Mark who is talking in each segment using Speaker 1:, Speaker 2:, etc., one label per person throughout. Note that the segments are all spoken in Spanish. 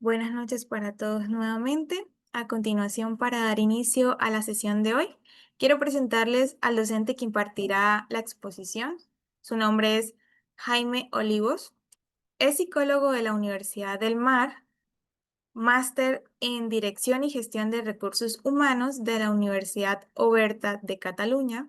Speaker 1: Buenas noches para todos nuevamente. A continuación, para dar inicio a la sesión de hoy, quiero presentarles al docente que impartirá la exposición. Su nombre es Jaime Olivos. Es psicólogo de la Universidad del Mar, máster en Dirección y Gestión de Recursos Humanos de la Universidad Oberta de Cataluña,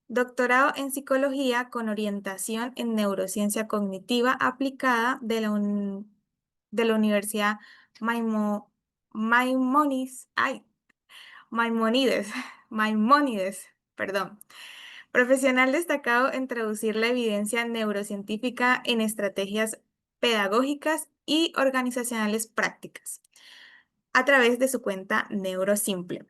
Speaker 1: doctorado en Psicología con orientación en Neurociencia Cognitiva Aplicada de la Universidad Maimo- Maimonides, ay, Maimonides, Maimónides, perdón. Profesional destacado en traducir la evidencia neurocientífica en estrategias pedagógicas y organizacionales prácticas a través de su cuenta NeuroSimple.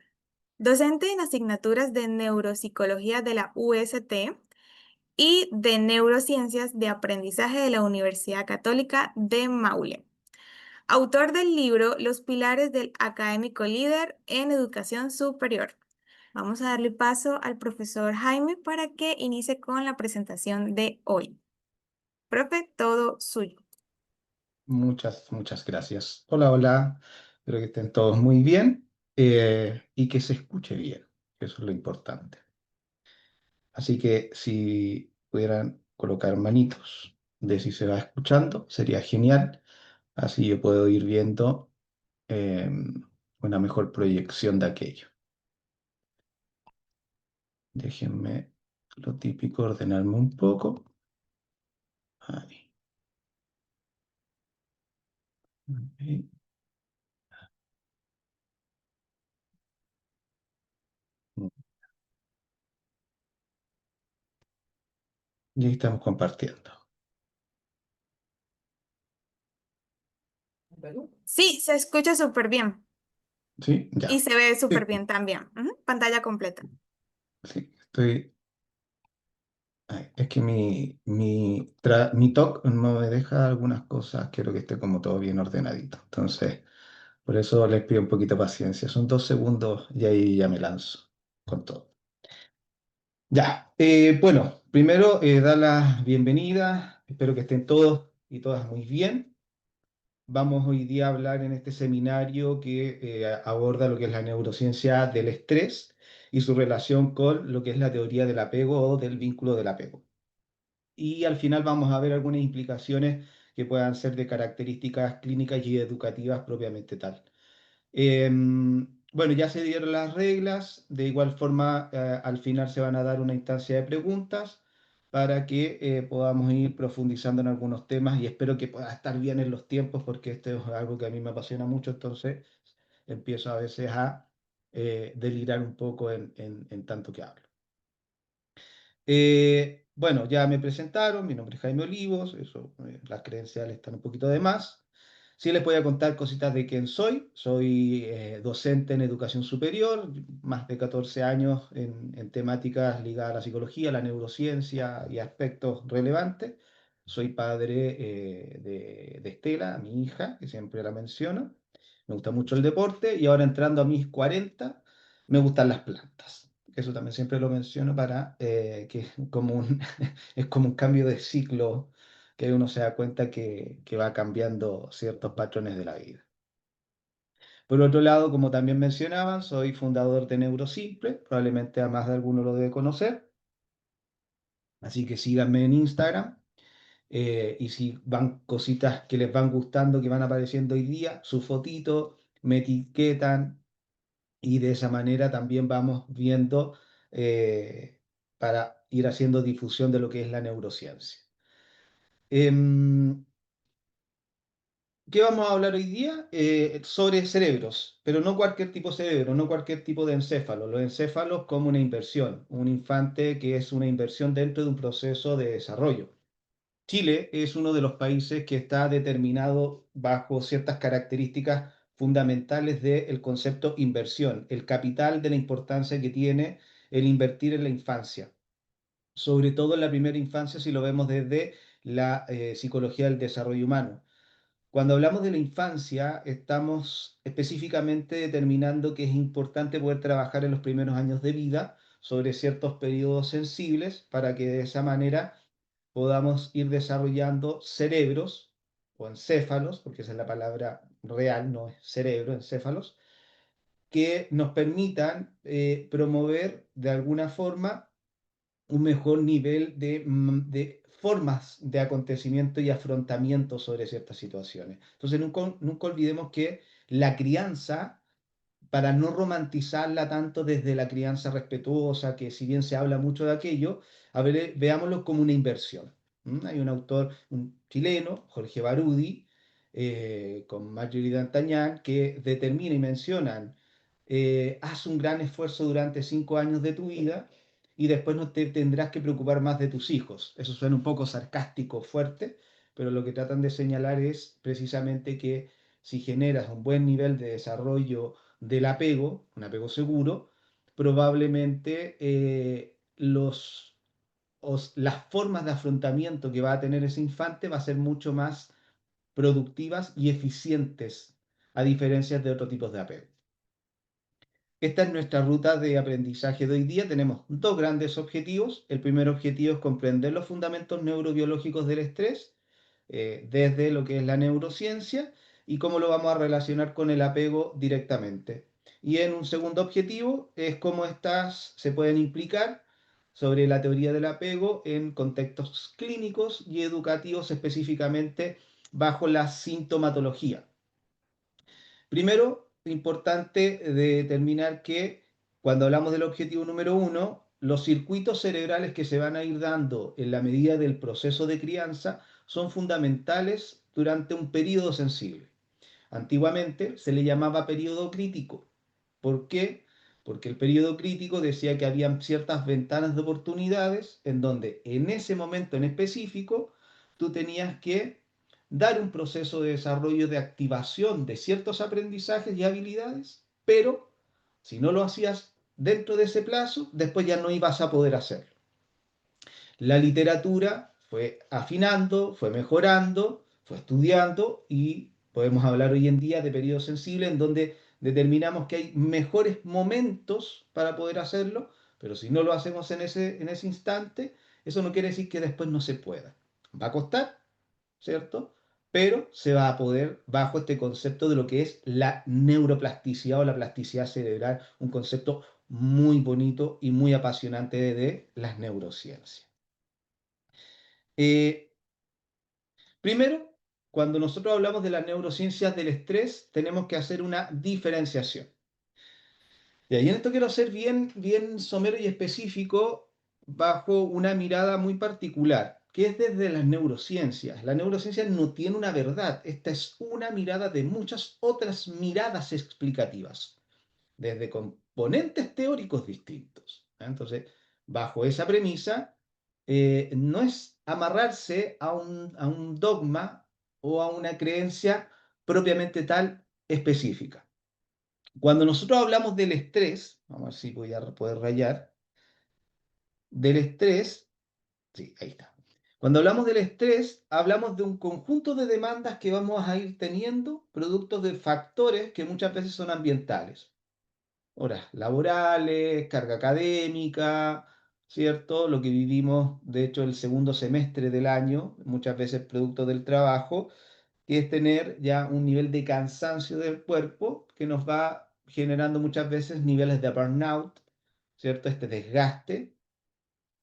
Speaker 1: Docente en asignaturas de neuropsicología de la UST y de neurociencias de aprendizaje de la Universidad Católica de Maule. Autor del libro Los pilares del académico líder en educación superior. Vamos a darle paso al profesor Jaime para que inicie con la presentación de hoy. Profe, todo suyo.
Speaker 2: Muchas gracias. Hola, hola. Espero que estén todos muy bien y que se escuche bien, que eso es lo importante. Así que si pudieran colocar manitos de si se va escuchando, sería genial. Así yo puedo ir viendo eh, una mejor proyección de aquello. Déjenme lo típico, ordenarme un poco. Ahí. Ok. Y ahí estamos compartiendo.
Speaker 1: Sí, se escucha súper bien
Speaker 2: ¿Sí?
Speaker 1: y
Speaker 2: Ya.
Speaker 1: se ve
Speaker 2: Sí,
Speaker 1: súper bien también. Ujú, pantalla completa.
Speaker 2: sí, estoy. Ay, es que mi TOC no me deja algunas cosas, quiero que esté como todo bien ordenadito. Entonces, por eso les pido un poquito de paciencia. Son 2 segundos y ahí ya me lanzo con todo. Ya, bueno, primero dar las bienvenidas. Espero que estén todos y todas muy bien. Vamos hoy día a hablar en este seminario que aborda lo que es la neurociencia del estrés y su relación con lo que es la teoría del apego o del vínculo del apego. Y al final vamos a ver algunas implicaciones que puedan ser de características clínicas y educativas propiamente tal. Bueno, ya se dieron las reglas, de igual forma al final se van a dar una instancia de preguntas para que podamos ir profundizando en algunos temas y espero que pueda estar bien en los tiempos porque esto es algo que a mí me apasiona mucho, entonces empiezo a veces a delirar un poco en tanto que hablo. Bueno, ya me presentaron, mi nombre es Jaime Olivos, eso, las credenciales están un poquito de más. Sí les voy a contar cositas de quién soy. Soy docente en educación superior, más de 14 años en temáticas ligadas a la psicología, la neurociencia y aspectos relevantes. Soy padre de Estela, mi hija, que siempre la menciono. Me gusta mucho el deporte y ahora entrando a mis 40, me gustan las plantas. Eso también siempre lo menciono para que es como es como un cambio de ciclo que uno se da cuenta que va cambiando ciertos patrones de la vida. Por otro lado, como también mencionaban, soy fundador de Neurosimple, probablemente a más de alguno lo debe conocer, así que síganme en Instagram y si van cositas que les van gustando, que van apareciendo hoy día, su fotito, me etiquetan y de esa manera también vamos viendo para ir haciendo difusión de lo que es la neurociencia. Em, ¿Qué vamos a hablar hoy día? Sobre cerebros, pero no cualquier tipo de cerebro, no cualquier tipo de encéfalo. Los encéfalos como una inversión, un infante que es una inversión dentro de un proceso de desarrollo. Chile es uno de los países que está determinado bajo ciertas características fundamentales del concepto inversión, el capital de la importancia que tiene el invertir en la infancia, sobre todo en la primera infancia si lo vemos desde la psicología del desarrollo humano. Cuando hablamos de la infancia, estamos específicamente determinando que es importante poder trabajar en los primeros años de vida sobre ciertos periodos sensibles para que de esa manera podamos ir desarrollando cerebros o encéfalos, porque esa es la palabra real, no es cerebro, encéfalos, que nos permitan promover de alguna forma un mejor nivel de formas de acontecimiento y afrontamiento sobre ciertas situaciones. Entonces, nunca olvidemos que la crianza, para no romantizarla tanto desde la crianza respetuosa, que si bien se habla mucho de aquello, a ver, veámoslo como una inversión. ¿Mm? Hay un autor, un chileno, Jorge Barudi, con Marjorie D'Artagnan, que determina y mencionan, haz un gran esfuerzo durante 5 años de tu vida y después no te tendrás que preocupar más de tus hijos. Eso suena un poco sarcástico, fuerte, pero lo que tratan de señalar es precisamente que si generas un buen nivel de desarrollo del apego, un apego seguro, probablemente las formas de afrontamiento que va a tener ese infante va a ser mucho más productivas y eficientes, a diferencia de otros tipos de apego. Esta es nuestra ruta de aprendizaje de hoy día. Tenemos dos grandes objetivos. El primer objetivo es comprender los fundamentos neurobiológicos del estrés, desde lo que es la neurociencia y cómo lo vamos a relacionar con el apego directamente. Y en un segundo objetivo es cómo estas se pueden implicar sobre la teoría del apego en contextos clínicos y educativos, específicamente bajo la sintomatología. Primero, importante determinar que cuando hablamos del objetivo número uno, los circuitos cerebrales que se van a ir dando en la medida del proceso de crianza son fundamentales durante un periodo sensible. Antiguamente se le llamaba periodo crítico. ¿Por qué? Porque el periodo crítico decía que había ciertas ventanas de oportunidades en donde en ese momento en específico tú tenías que dar un proceso de desarrollo de activación de ciertos aprendizajes y habilidades, pero si no lo hacías dentro de ese plazo, después ya no ibas a poder hacerlo. La literatura fue afinando, fue mejorando, fue estudiando y podemos hablar hoy en día de periodos sensibles en donde determinamos que hay mejores momentos para poder hacerlo, pero si no lo hacemos en ese instante, eso no quiere decir que después no se pueda. Va a costar, ¿cierto? Pero se va a poder bajo este concepto de lo que es la neuroplasticidad o la plasticidad cerebral, un concepto muy bonito y muy apasionante de las neurociencias. Eh, Primero, cuando nosotros hablamos de las neurociencias del estrés, tenemos que hacer una diferenciación. Y ahí en esto quiero ser bien, bien somero y específico bajo una mirada muy particular, que es desde las neurociencias. La neurociencia no tiene una verdad, esta es una mirada de muchas otras miradas explicativas desde componentes teóricos distintos. Entonces, bajo esa premisa, no es amarrarse a un dogma o a una creencia propiamente tal específica. Cuando nosotros hablamos del estrés, vamos a ver si voy a poder rayar, del estrés, sí, ahí está. Cuando hablamos del estrés, hablamos de un conjunto de demandas que vamos a ir teniendo, producto de factores que muchas veces son ambientales. Horas laborales, carga académica, ¿cierto? Lo que vivimos, de hecho, el segundo semestre del año, muchas veces producto del trabajo, que es tener ya un nivel de cansancio del cuerpo que nos va generando muchas veces niveles de burnout, ¿cierto? Este desgaste,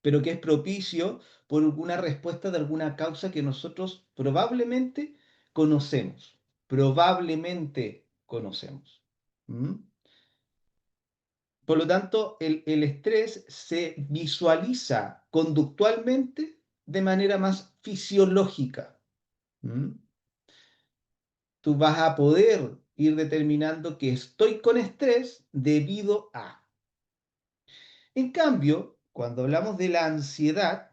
Speaker 2: pero que es propicio por alguna respuesta de alguna causa que nosotros probablemente conocemos, probablemente conocemos. ¿Mm? Por lo tanto, el estrés se visualiza conductualmente de manera más fisiológica. ¿Mm? Tú vas a poder ir determinando que estoy con estrés debido a. En cambio, cuando hablamos de la ansiedad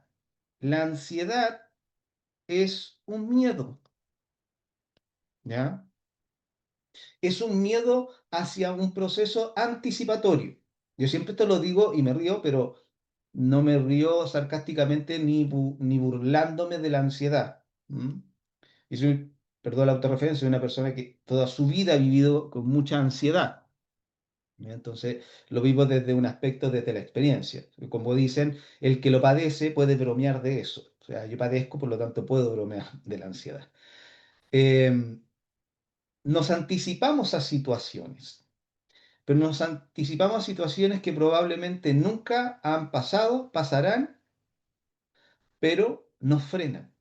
Speaker 2: es un miedo, ¿ya? Es un miedo hacia un proceso anticipatorio. Yo siempre te lo digo y me río, pero no me río sarcásticamente ni burlándome de la ansiedad. ¿M? Y soy, perdón la autorreferencia, soy una persona que toda su vida ha vivido con mucha ansiedad. ¿Ya? Entonces, lo vivo desde un aspecto, desde la experiencia. Como dicen, el que lo padece puede bromear de eso. O sea, yo padezco, por lo tanto puedo bromear de la ansiedad. Eh, Nos anticipamos a situaciones, pero nos anticipamos a situaciones que probablemente nunca han pasado, pasarán, pero nos frenan.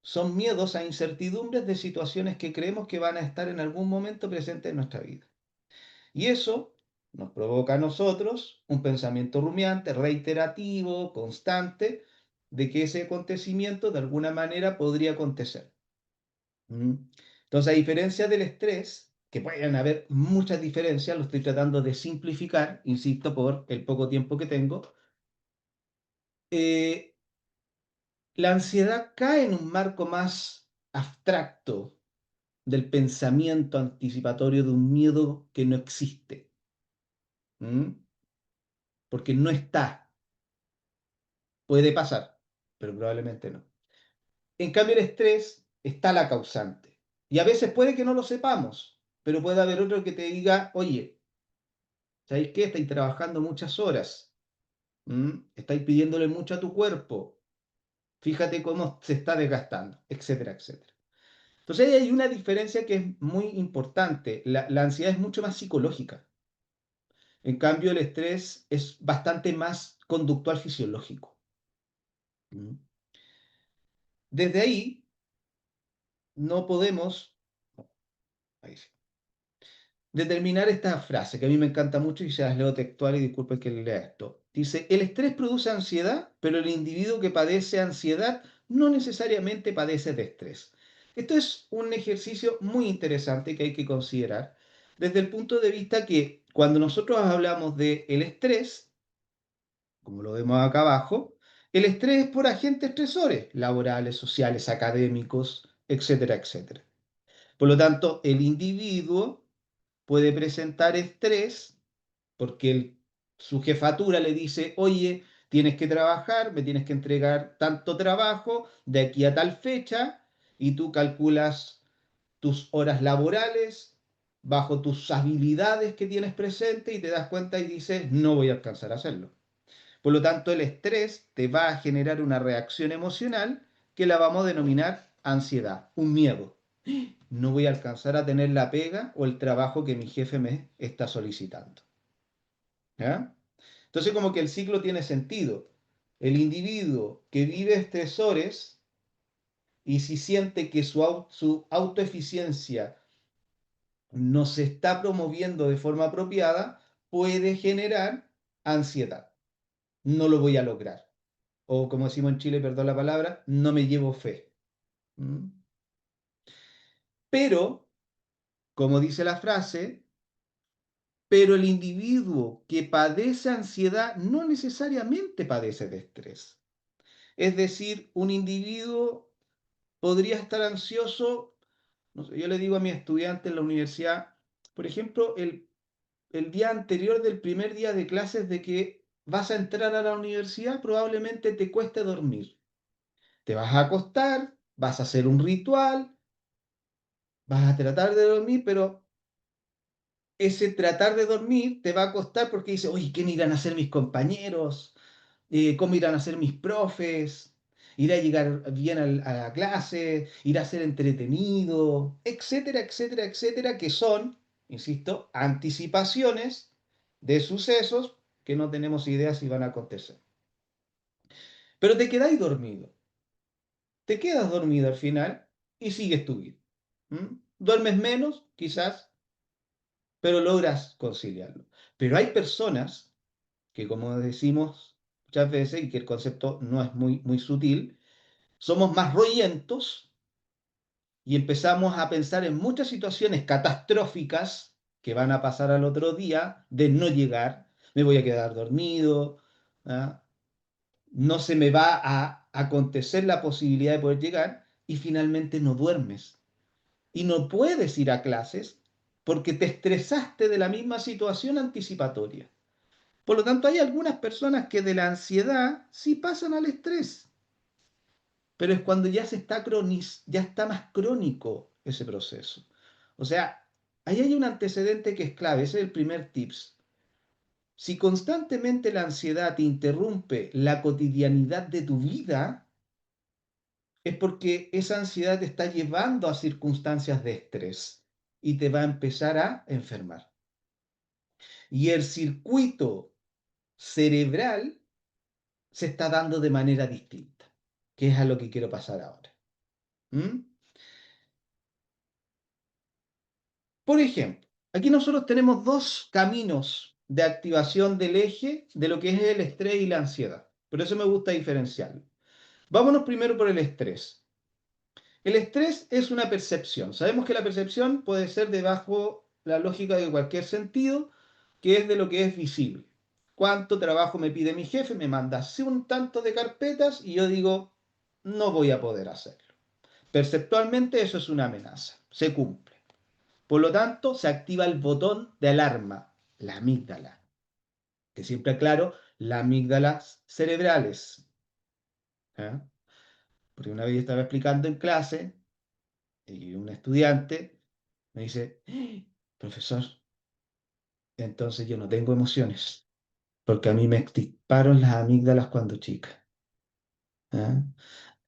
Speaker 2: Son miedos a incertidumbres de situaciones que creemos que van a estar en algún momento presentes en nuestra vida. Y eso nos provoca a nosotros un pensamiento rumiante, reiterativo, constante, de que ese acontecimiento de alguna manera podría acontecer. ¿Mm? Entonces, a diferencia del estrés, que pueden haber muchas diferencias, lo estoy tratando de simplificar, insisto, por el poco tiempo que tengo, eh, la ansiedad cae en un marco más abstracto del pensamiento anticipatorio de un miedo que no existe. ¿Mm? Porque no está. Puede pasar, pero probablemente no. En cambio, el estrés está la causante. Y a veces puede que no lo sepamos, pero puede haber otro que te diga, oye, ¿sabéis qué? Estáis trabajando muchas horas. Estáis pidiéndole mucho a tu cuerpo. Fíjate cómo se está desgastando, etcétera, etcétera. Entonces ahí hay una diferencia que es muy importante. La ansiedad es mucho más psicológica. En cambio, el estrés es bastante más conductual fisiológico. ¿Mm? Desde ahí no podemos, ahí sí, determinar esta frase que a mí me encanta mucho y se las leo textual y disculpen que lea esto. Dice, el estrés produce ansiedad, pero el individuo que padece ansiedad no necesariamente padece de estrés. Esto es un ejercicio muy interesante que hay que considerar desde el punto de vista que cuando nosotros hablamos de el estrés, como lo vemos acá abajo, el estrés es por agentes estresores, laborales, sociales, académicos, etcétera, etcétera. Por lo tanto, el individuo puede presentar estrés porque su jefatura le dice, oye, tienes que trabajar, me tienes que entregar tanto trabajo de aquí a tal fecha, y tú calculas tus horas laborales bajo tus habilidades que tienes presente y te das cuenta y dices, no voy a alcanzar a hacerlo. Por lo tanto, el estrés te va a generar una reacción emocional que la vamos a denominar ansiedad, un miedo. No voy a alcanzar a tener la pega o el trabajo que mi jefe me está solicitando. ¿Ya? Entonces, como que el ciclo tiene sentido. El individuo que vive estresores y si siente que su autoeficiencia no se está promoviendo de forma apropiada, puede generar ansiedad. No lo voy a lograr. O como decimos en Chile, perdón la palabra, no me llevo fe. ¿Mm? Pero, como dice la frase, pero el individuo que padece ansiedad no necesariamente padece de estrés. Es decir, un individuo podría estar ansioso, no sé, yo le digo a mis estudiantes en la universidad, por ejemplo, el día anterior del primer día de clases de que vas a entrar a la universidad, probablemente te cueste dormir. Te vas a acostar, vas a hacer un ritual, vas a tratar de dormir, pero ese tratar de dormir te va a costar porque dices, oye, ¿qué irán a hacer mis compañeros? ¿Cómo irán a ser mis profes? ¿Irá a llegar bien a la clase? ¿Irá a ser entretenido? Etcétera, etcétera, etcétera, que son, insisto, anticipaciones de sucesos que no tenemos idea si van a acontecer. Pero te quedáis dormido. Te quedas dormido al final y sigues tu vida. Duermes menos, quizás, pero logras conciliarlo. Pero hay personas que, como decimos muchas veces, y que el concepto no es muy sutil, somos más rollentos y empezamos a pensar en muchas situaciones catastróficas que van a pasar al otro día de no llegar, me voy a quedar dormido, ¿ah? No se me va a acontecer la posibilidad de poder llegar y finalmente no duermes y no puedes ir a clases porque te estresaste de la misma situación anticipatoria. Por lo tanto, hay algunas personas que de la ansiedad sí pasan al estrés, pero es cuando ya ya está más crónico ese proceso. O sea, ahí hay un antecedente que es clave, ese es el primer tips. Si constantemente la ansiedad te interrumpe la cotidianidad de tu vida, es porque esa ansiedad te está llevando a circunstancias de estrés y te va a empezar a enfermar. Y el circuito cerebral se está dando de manera distinta, que es a lo que quiero pasar ahora. ¿Mm? Por ejemplo, aquí nosotros tenemos dos caminos de activación del eje de lo que es el estrés y la ansiedad. Por eso me gusta diferenciarlo. Vámonos primero por el estrés. El estrés es una percepción. Sabemos que la percepción puede ser debajo la lógica de cualquier sentido, que es de lo que es visible. ¿Cuánto trabajo me pide mi jefe? Me manda así un tanto de carpetas y yo digo, no voy a poder hacerlo. Perceptualmente eso es una amenaza, se cumple. Por lo tanto, se activa el botón de alarma, la amígdala, que siempre aclaro, la amígdala cerebrales. ¿Eh? Porque una vez estaba explicando en clase y un estudiante me dice, profesor, entonces yo no tengo emociones, porque a mí me extirparon las amígdalas cuando chica. ¿Ah?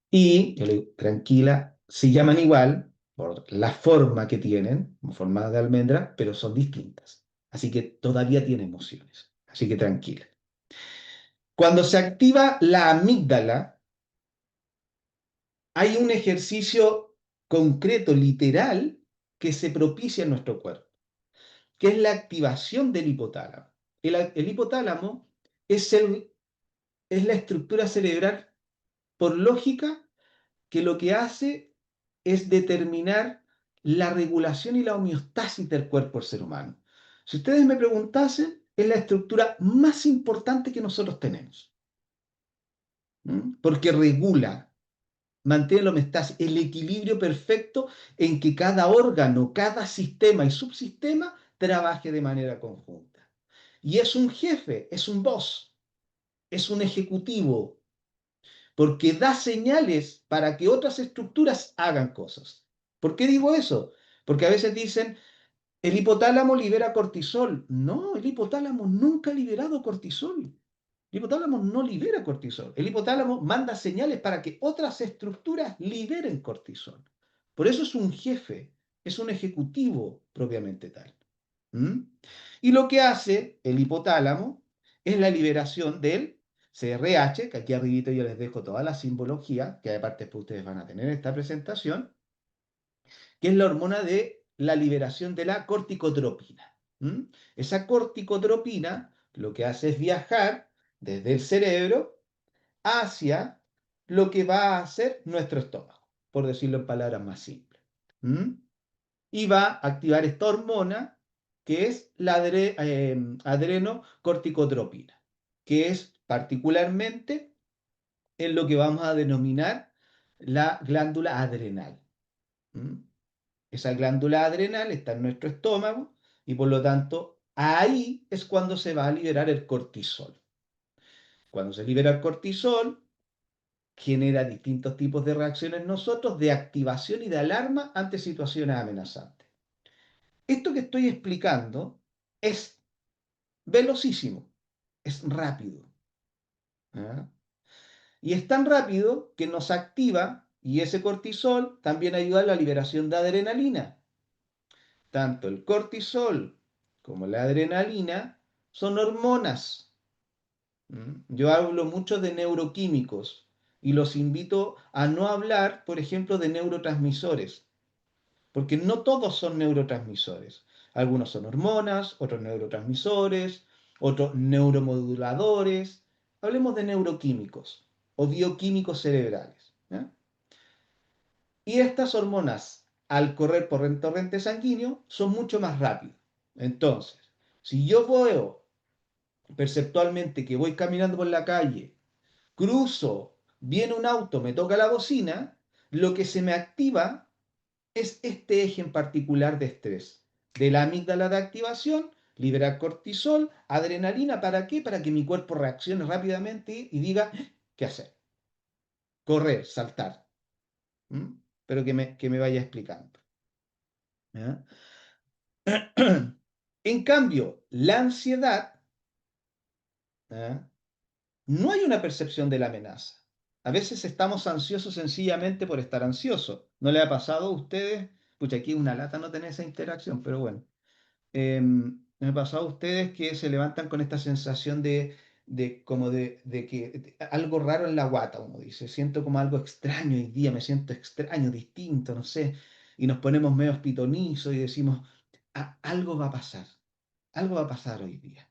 Speaker 2: Y yo le digo, tranquila, se llaman igual por la forma que tienen, como forma de almendra, pero son distintas. Así que todavía tiene emociones. Así que tranquila. Cuando se activa la amígdala, hay un ejercicio concreto, literal, que se propicia en nuestro cuerpo, que es la activación del hipotálamo. El hipotálamo es, es la estructura cerebral, por lógica, que lo que hace es determinar la regulación y la homeostasis del cuerpo del ser humano. Si ustedes me preguntasen, es la estructura más importante que nosotros tenemos, porque regula, mantiene la homeostasis, el equilibrio perfecto en que cada órgano, cada sistema y subsistema trabaje de manera conjunta. Y es un jefe, es un boss, es un ejecutivo, porque da señales para que otras estructuras hagan cosas. ¿Por qué digo eso? Porque a veces dicen, el hipotálamo libera cortisol. No, el hipotálamo nunca ha liberado cortisol. El hipotálamo no libera cortisol. El hipotálamo manda señales para que otras estructuras liberen cortisol. Por eso es un jefe, es un ejecutivo propiamente tal. ¿Mm? Y lo que hace el hipotálamo es la liberación del CRH, que aquí arribita yo les dejo toda la simbología, que aparte después ustedes van a tener en esta presentación, que es la hormona de la liberación de la corticotropina. ¿Mm? Esa corticotropina lo que hace es viajar desde el cerebro hacia lo que va a hacer nuestro estómago, por decirlo en palabras más simples. ¿Mm? Y va a activar esta hormona que es la adrenocorticotropina, que es particularmente en lo que vamos a denominar la glándula adrenal. ¿Mm? Esa glándula adrenal está en nuestro estómago y por lo tanto ahí es cuando se va a liberar el cortisol. Cuando se libera el cortisol, genera distintos tipos de reacciones en nosotros de activación y de alarma ante situaciones amenazantes. Esto que estoy explicando es velocísimo, es rápido. ¿Ah? Y es tan rápido que nos activa y ese cortisol también ayuda a la liberación de adrenalina. Tanto el cortisol como la adrenalina son hormonas. Yo hablo mucho de neuroquímicos y los invito a no hablar, por ejemplo, de neurotransmisores, porque no todos son neurotransmisores. Algunos son hormonas, otros neurotransmisores, otros neuromoduladores. Hablemos de neuroquímicos o bioquímicos cerebrales. ¿Ya? Y estas hormonas, al correr por el torrente sanguíneo, son mucho más rápidas. Entonces, si yo veo perceptualmente que voy caminando por la calle, cruzo, viene un auto, me toca la bocina, lo que se me activa es este eje en particular de estrés. De la amígdala de activación, liberar cortisol, adrenalina, ¿para qué? Para que mi cuerpo reaccione rápidamente y diga, ¿qué hacer? Correr, saltar. ¿Mm? Pero que me vaya explicando. ¿Ya? En cambio, la ansiedad, ¿ya? No hay una percepción de la amenaza. A veces estamos ansiosos sencillamente por estar ansiosos. ¿No le ha pasado a ustedes? Pucha, aquí es una lata no tener esa interacción, pero bueno. Me ha pasado a ustedes que se levantan con esta sensación de que algo raro en la guata, uno dice, siento como algo extraño hoy día, me siento extraño, distinto, no sé, y nos ponemos medio pitonizos y decimos, algo va a pasar, algo va a pasar hoy día.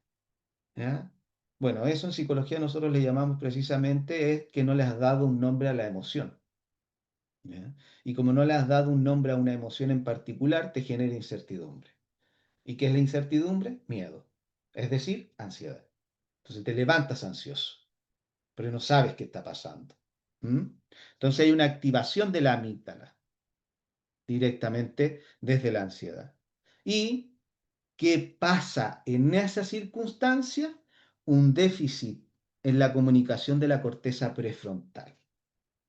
Speaker 2: ¿Ya? Bueno, eso en psicología nosotros le llamamos precisamente es que no le has dado un nombre a la emoción. ¿Ya? Y como no le has dado un nombre a una emoción en particular, te genera incertidumbre. ¿Y qué es la incertidumbre? Miedo. Es decir, ansiedad. Entonces te levantas ansioso, pero no sabes qué está pasando. ¿Mm? Entonces hay una activación de la amígdala directamente desde la ansiedad. ¿Y qué pasa en esa circunstancia? Un déficit en la comunicación de la corteza prefrontal.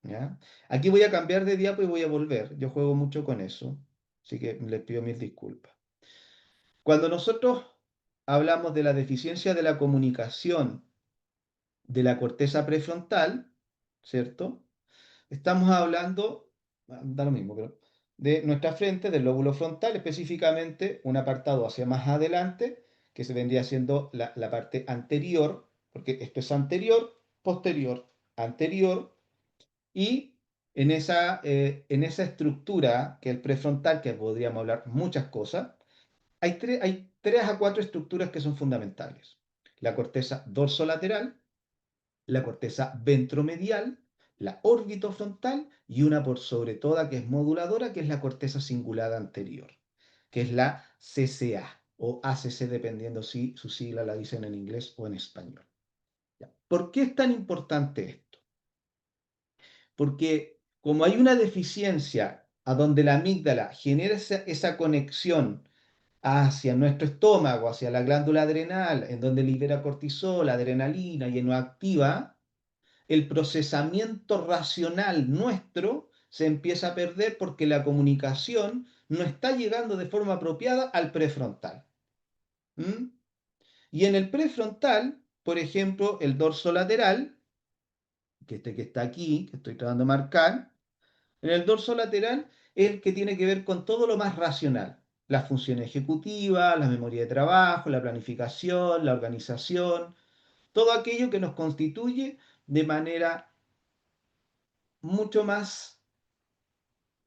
Speaker 2: ¿Ya? Aquí voy a cambiar de diapo y voy a volver. Yo juego mucho con eso, así que les pido mis disculpas. Cuando nosotros hablamos de la deficiencia de la comunicación de la corteza prefrontal, ¿cierto? Estamos hablando, da lo mismo, pero de nuestra frente, del lóbulo frontal, específicamente un apartado hacia más adelante, que se vendría siendo la parte anterior, porque esto es anterior, posterior, anterior, y en esa estructura, que es el prefrontal, que podríamos hablar muchas cosas, hay tres a cuatro estructuras que son fundamentales. La corteza dorsolateral, la corteza ventromedial, la orbitofrontal y una por sobre toda que es moduladora, que es la corteza cingulada anterior, que es la CCA o ACC, dependiendo si su sigla la dicen en inglés o en español. ¿Ya? ¿Por qué es tan importante esto? Porque como hay una deficiencia a donde la amígdala genera esa conexión hacia nuestro estómago, hacia la glándula adrenal, en donde libera cortisol, adrenalina y nos activa, el procesamiento racional nuestro se empieza a perder porque la comunicación no está llegando de forma apropiada al prefrontal. ¿Mm? Y en el prefrontal, por ejemplo, el dorso lateral, que está aquí, que estoy tratando de marcar, en el dorso lateral es el que tiene que ver con todo lo más racional. La función ejecutiva, la memoria de trabajo, la planificación, la organización, todo aquello que nos constituye de manera mucho más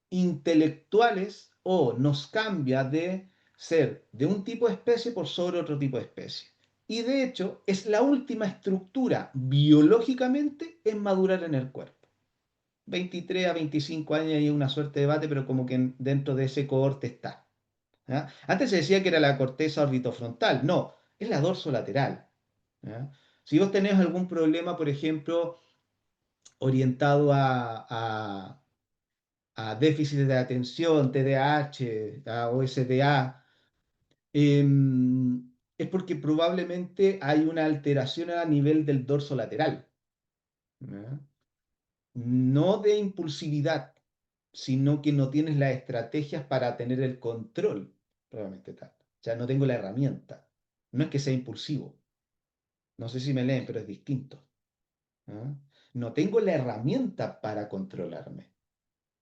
Speaker 2: intelectuales o nos cambia de ser de un tipo de especie por sobre otro tipo de especie. Y de hecho es la última estructura biológicamente en madurar en el cuerpo. 23 a 25 años hay una suerte de debate, pero como que dentro de ese cohorte está. ¿Ya? Antes se decía que era la corteza orbitofrontal, no, es la dorsolateral. ¿Ya? Si vos tenés algún problema, por ejemplo, orientado a déficit de atención, TDAH, a OSDA, es porque probablemente hay una alteración a nivel del dorso lateral, ¿ya? No de impulsividad, sino que no tienes las estrategias para tener el control, probablemente tal. O sea, no tengo la herramienta. No es que sea impulsivo. No sé si me leen, pero es distinto. ¿Ah? No tengo la herramienta para controlarme.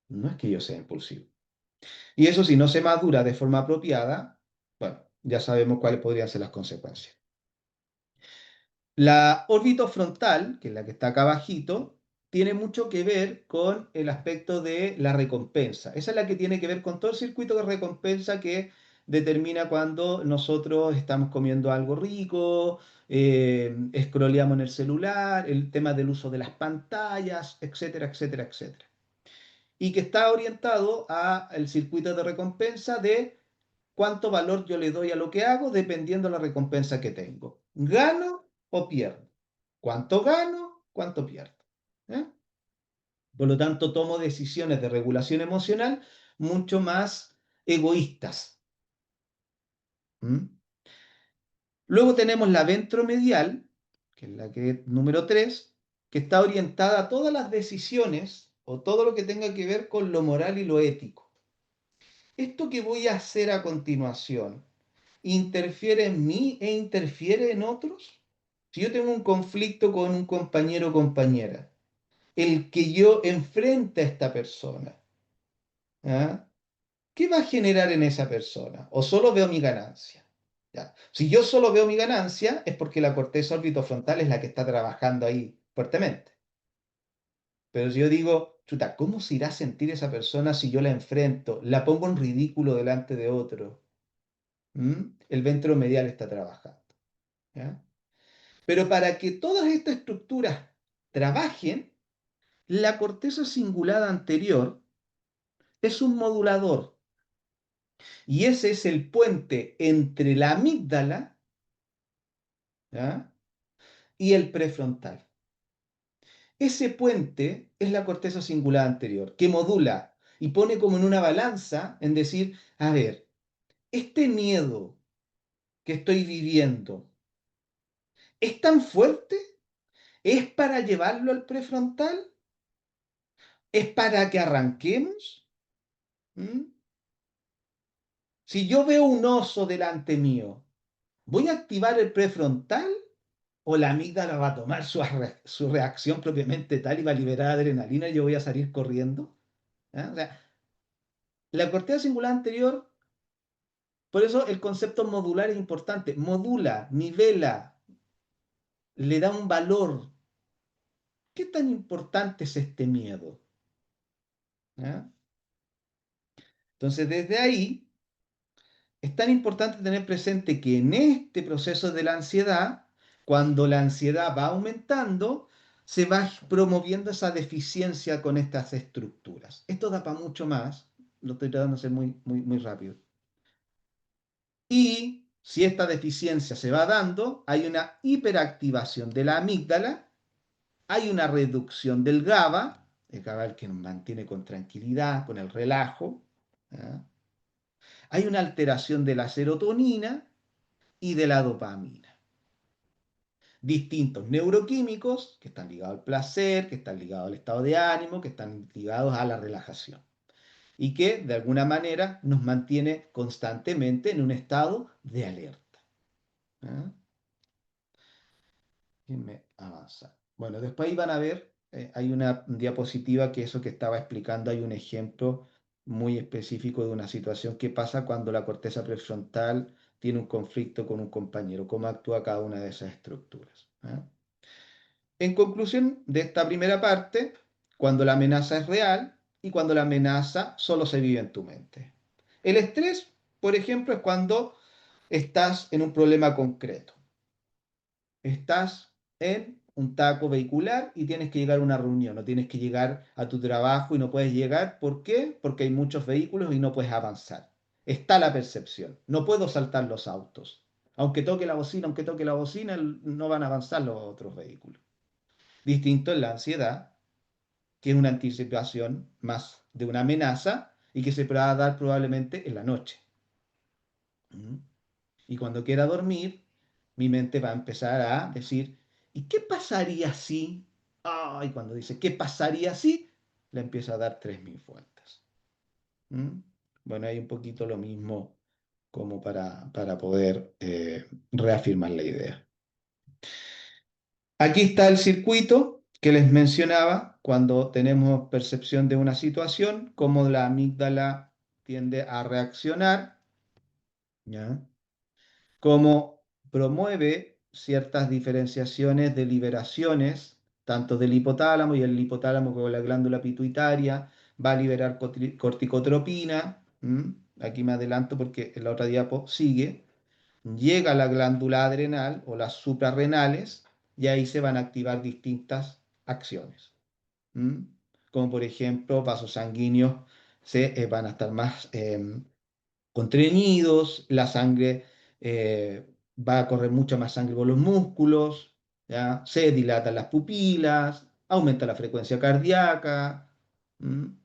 Speaker 2: No es que yo sea impulsivo. Y eso si no se madura de forma apropiada, bueno, ya sabemos cuáles podrían ser las consecuencias. La órbita frontal, que es la que está acá abajito, tiene mucho que ver con el aspecto de la recompensa. Esa es la que tiene que ver con todo el circuito de recompensa que determina cuando nosotros estamos comiendo algo rico, scrolleamos en el celular, el tema del uso de las pantallas, etcétera, etcétera, etcétera. Y que está orientado al circuito de recompensa de cuánto valor yo le doy a lo que hago dependiendo de la recompensa que tengo. ¿Gano o pierdo? ¿Cuánto gano? ¿Cuánto pierdo? ¿Eh? Por lo tanto, tomo decisiones de regulación emocional mucho más egoístas. ¿Mm? Luego tenemos la ventromedial, que es la que es número 3, que está orientada a todas las decisiones o todo lo que tenga que ver con lo moral y lo ético. Esto que voy a hacer a continuación interfiere en mí e interfiere en otros. Si yo tengo un conflicto con un compañero o compañera, el que yo enfrente a esta persona, ¿ah? ¿Qué va a generar en esa persona? ¿O solo veo mi ganancia? ¿Ya? Si yo solo veo mi ganancia, es porque la corteza orbitofrontal es la que está trabajando ahí fuertemente. Pero si yo digo, chuta, ¿cómo se irá a sentir esa persona si yo la enfrento? La pongo en ridículo delante de otro. El ventromedial está trabajando. ¿Ya? Pero para que todas estas estructuras trabajen, la corteza cingulada anterior es un modulador. Y ese es el puente entre la amígdala, ¿ya? Y el prefrontal. Ese puente es la corteza cingulada anterior, que modula y pone como en una balanza en decir, a ver, este miedo que estoy viviendo es tan fuerte, es para llevarlo al prefrontal, es para que arranquemos. ¿Mm? Si yo veo un oso delante mío, ¿voy a activar el prefrontal o la amígdala va a tomar su reacción propiamente tal y va a liberar adrenalina y yo voy a salir corriendo? ¿Ah? O sea, la corteza cingulada anterior, por eso el concepto modular es importante. Modula, nivela, le da un valor. ¿Qué tan importante es este miedo? ¿Ah? Entonces, desde ahí es tan importante tener presente que en este proceso de la ansiedad, cuando la ansiedad va aumentando, se va promoviendo esa deficiencia con estas estructuras. Esto da para mucho más, lo estoy tratando de hacer muy rápido. Y si esta deficiencia se va dando, hay una hiperactivación de la amígdala, hay una reducción del GABA, el GABA el que nos mantiene con tranquilidad, con el relajo, ¿ya? Hay una alteración de la serotonina y de la dopamina. Distintos neuroquímicos que están ligados al placer, que están ligados al estado de ánimo, que están ligados a la relajación y que de alguna manera nos mantiene constantemente en un estado de alerta. ¿Ah? Déjenme avanzar. Bueno, después ahí van a ver, hay una diapositiva que eso que estaba explicando, hay un ejemplo muy específico de una situación que pasa cuando la corteza prefrontal tiene un conflicto con un compañero, cómo actúa cada una de esas estructuras. ¿Ah? En conclusión de esta primera parte, cuando la amenaza es real y cuando la amenaza solo se vive en tu mente. El estrés, por ejemplo, es cuando estás en un problema concreto. Estás en un taco vehicular y tienes que llegar a una reunión, no tienes que llegar a tu trabajo y no puedes llegar. ¿Por qué? Porque hay muchos vehículos y no puedes avanzar. Está la percepción. No puedo saltar los autos. Aunque toque la bocina, no van a avanzar los otros vehículos. Distinto en la ansiedad, que es una anticipación más de una amenaza y que se va a dar probablemente en la noche. ¿Mm? Y cuando quiera dormir, mi mente va a empezar a decir, ¿y qué pasaría si? Y cuando dice, ¿qué pasaría si? Le empieza a dar 3000 vueltas. ¿Mm? Bueno, hay un poquito lo mismo como para poder reafirmar la idea. Aquí está el circuito que les mencionaba cuando tenemos percepción de una situación, cómo la amígdala tiende a reaccionar, ¿ya? Cómo promueve ciertas diferenciaciones de liberaciones, tanto del hipotálamo, y el hipotálamo con la glándula pituitaria va a liberar corticotropina. Aquí me adelanto porque en la otra diapo sigue. Llega a la glándula adrenal o las suprarrenales y ahí se van a activar distintas acciones. ¿Mm? Como por ejemplo, vasos sanguíneos van a estar más contrañidos, la sangre va a correr mucha más sangre por los músculos, ¿ya? Se dilatan las pupilas, aumenta la frecuencia cardíaca, ¿m?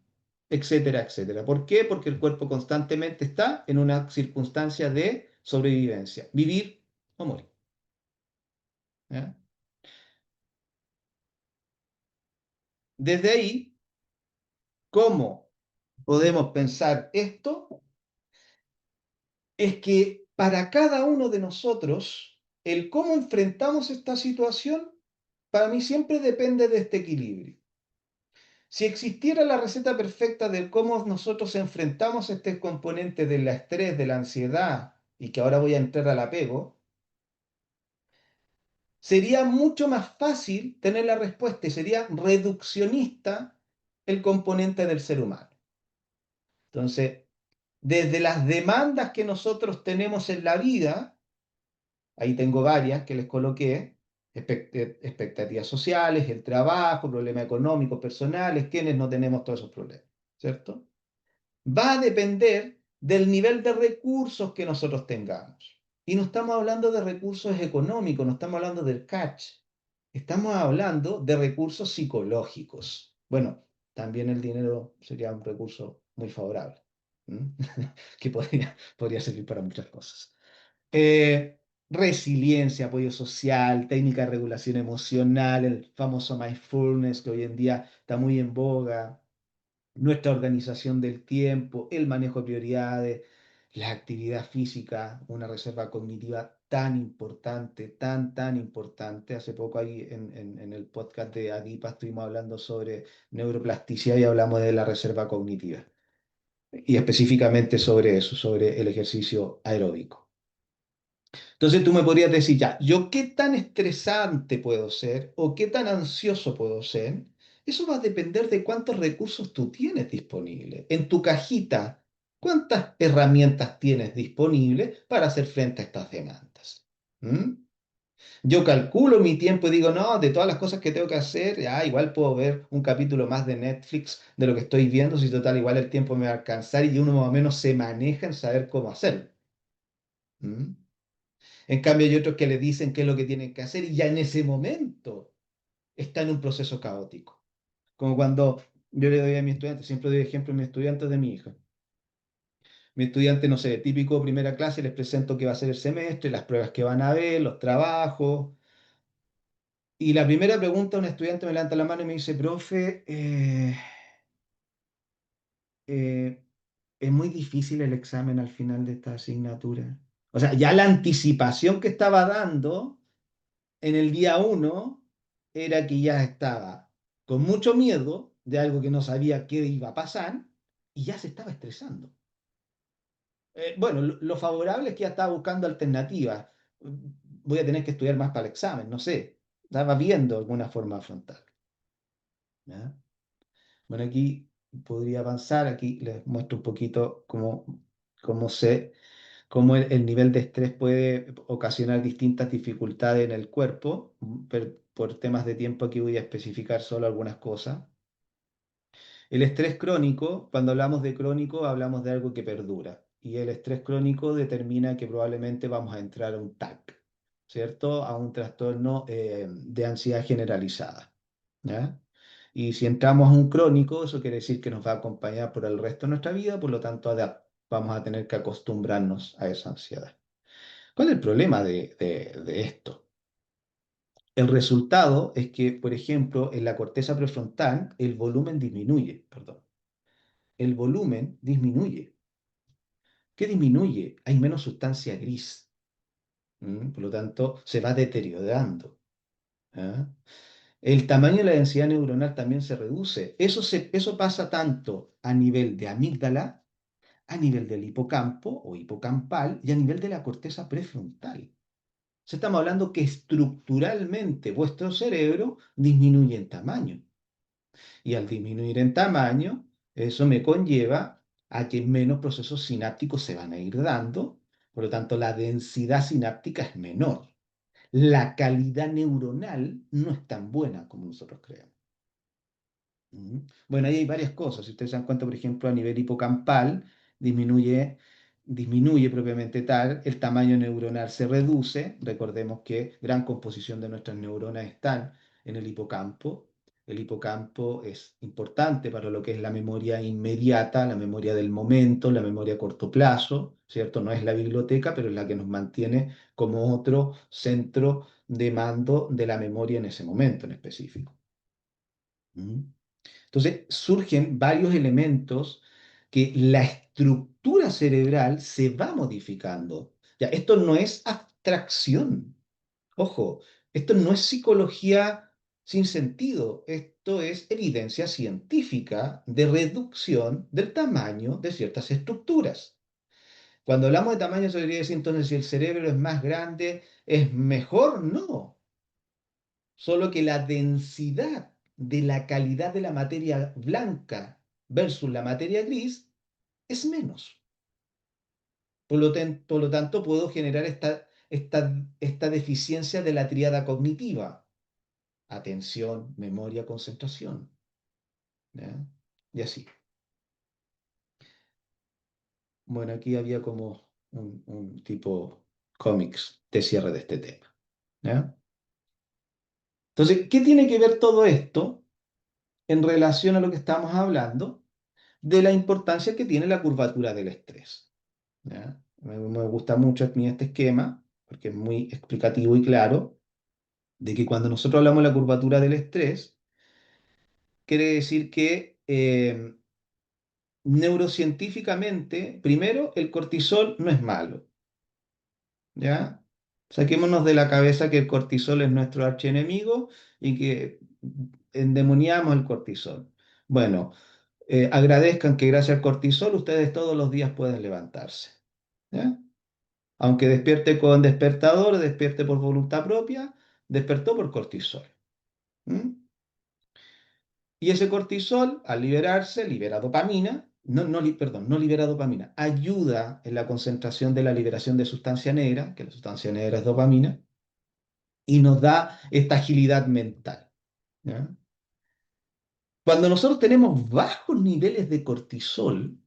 Speaker 2: Etcétera, etcétera. ¿Por qué? Porque el cuerpo constantemente está en una circunstancia de sobrevivencia, vivir o morir. ¿Ya? Desde ahí, ¿cómo podemos pensar esto? Es que para cada uno de nosotros, el cómo enfrentamos esta situación, para mí siempre depende de este equilibrio. Si existiera la receta perfecta de cómo nosotros enfrentamos este componente del estrés, de la ansiedad, y que ahora voy a entrar al apego, sería mucho más fácil tener la respuesta y sería reduccionista el componente del ser humano. Entonces, desde las demandas que nosotros tenemos en la vida, ahí tengo varias que les coloqué, expectativas sociales, el trabajo, problemas económicos, personales, quienes no tenemos todos esos problemas, ¿cierto? Va a depender del nivel de recursos que nosotros tengamos. Y no estamos hablando de recursos económicos, no estamos hablando del catch, estamos hablando de recursos psicológicos. Bueno, también el dinero sería un recurso muy favorable, ¿m? que podría servir para muchas cosas. Eh, Resiliencia, apoyo social, técnica de regulación emocional, el famoso mindfulness que hoy en día está muy en boga, nuestra organización del tiempo, el manejo de prioridades, la actividad física, una reserva cognitiva tan importante, tan importante. Hace poco ahí en el podcast de Adipa estuvimos hablando sobre neuroplasticidad y hablamos de la reserva cognitiva. Y específicamente sobre eso, sobre el ejercicio aeróbico. Entonces tú me podrías decir, ya, ¿yo qué tan estresante puedo ser o qué tan ansioso puedo ser? Eso va a depender de cuántos recursos tú tienes disponibles. En tu cajita, ¿cuántas herramientas tienes disponibles para hacer frente a estas demandas? ¿Mm? Yo calculo mi tiempo y digo, no, de todas las cosas que tengo que hacer, ya, igual puedo ver un capítulo más de Netflix de lo que estoy viendo, si total, igual el tiempo me va a alcanzar y uno más o menos se maneja en saber cómo hacerlo. ¿Mm? En cambio, hay otros que le dicen qué es lo que tienen que hacer y ya en ese momento está en un proceso caótico. Como cuando yo le doy a mis estudiantes, siempre doy ejemplo a mis estudiantes de mi hija. Mi estudiante, no sé, típico primera clase, les presento qué va a ser el semestre, las pruebas que van a ver, los trabajos. Y la primera pregunta, un estudiante me levanta la mano y me dice, profe, eh, es muy difícil el examen al final de esta asignatura. O sea, ya la anticipación que estaba dando en el día uno era que ya estaba con mucho miedo de algo que no sabía qué iba a pasar y ya se estaba estresando. Bueno, lo favorable es que ya estaba buscando alternativas. Voy a tener que estudiar más para el examen, no sé. Estaba viendo alguna forma de afrontar. ¿Ya? Bueno, aquí podría avanzar. Aquí les muestro un poquito cómo el nivel de estrés puede ocasionar distintas dificultades en el cuerpo. Pero por temas de tiempo aquí voy a especificar solo algunas cosas. El estrés crónico, cuando hablamos de crónico, hablamos de algo que perdura. Y el estrés crónico determina que probablemente vamos a entrar a un TAC, ¿cierto? A un trastorno de ansiedad generalizada. ¿Ya? Y si entramos a un crónico, eso quiere decir que nos va a acompañar por el resto de nuestra vida, por lo tanto vamos a tener que acostumbrarnos a esa ansiedad. ¿Cuál es el problema de esto? El resultado es que, por ejemplo, en la corteza prefrontal el volumen disminuye, perdón. El volumen disminuye. ¿Qué disminuye? Hay menos sustancia gris. Por lo tanto, se va deteriorando. ¿Ah? El tamaño y la densidad neuronal también se reduce. Eso pasa tanto a nivel de amígdala, a nivel del hipocampo o hipocampal y a nivel de la corteza prefrontal. Estamos hablando que estructuralmente vuestro cerebro disminuye en tamaño. Y al disminuir en tamaño, eso me conlleva a que menos procesos sinápticos se van a ir dando, por lo tanto la densidad sináptica es menor. La calidad neuronal no es tan buena como nosotros creemos. Bueno, ahí hay varias cosas. Si ustedes se dan cuenta, por ejemplo, a nivel hipocampal, disminuye propiamente tal, el tamaño neuronal se reduce. Recordemos que gran composición de nuestras neuronas están en el hipocampo. El hipocampo es importante para lo que es la memoria inmediata, la memoria del momento, la memoria a corto plazo, ¿cierto? No es la biblioteca, pero es la que nos mantiene como otro centro de mando de la memoria en ese momento en específico. ¿Mm? Entonces surgen varios elementos que la estructura cerebral se va modificando. Ya, esto no es abstracción. Ojo, esto no es psicología sin sentido. Esto es evidencia científica de reducción del tamaño de ciertas estructuras. Cuando hablamos de tamaño, se debería decir entonces si el cerebro es más grande, ¿es mejor? No. Solo que la densidad de la calidad de la materia blanca versus la materia gris es menos. Por lo tanto, puedo generar esta deficiencia de la tríada cognitiva: atención, memoria, concentración. ¿Ya? Y así. Bueno, aquí había como un tipo cómics de cierre de este tema. ¿Ya? Entonces, ¿qué tiene que ver todo esto en relación a lo que estamos hablando de la importancia que tiene la curvatura del estrés? ¿Ya? Me gusta mucho a mí este esquema porque es muy explicativo y claro de que cuando nosotros hablamos de la curvatura del estrés, quiere decir que neurocientíficamente, primero, el cortisol no es malo. ¿Ya? Saquémonos de la cabeza que el cortisol es nuestro archienemigo y que endemoniamos el cortisol. Bueno, agradezcan que gracias al cortisol ustedes todos los días pueden levantarse. ¿Ya? Aunque despierte con despertador, despierte por voluntad propia, despertó por cortisol. ¿Mm? Y ese cortisol, al liberarse, libera dopamina. Perdón, no libera dopamina, ayuda en la concentración de la liberación de sustancia negra, que la sustancia negra es dopamina, y nos da esta agilidad mental. ¿Ya? Cuando nosotros tenemos bajos niveles de cortisol,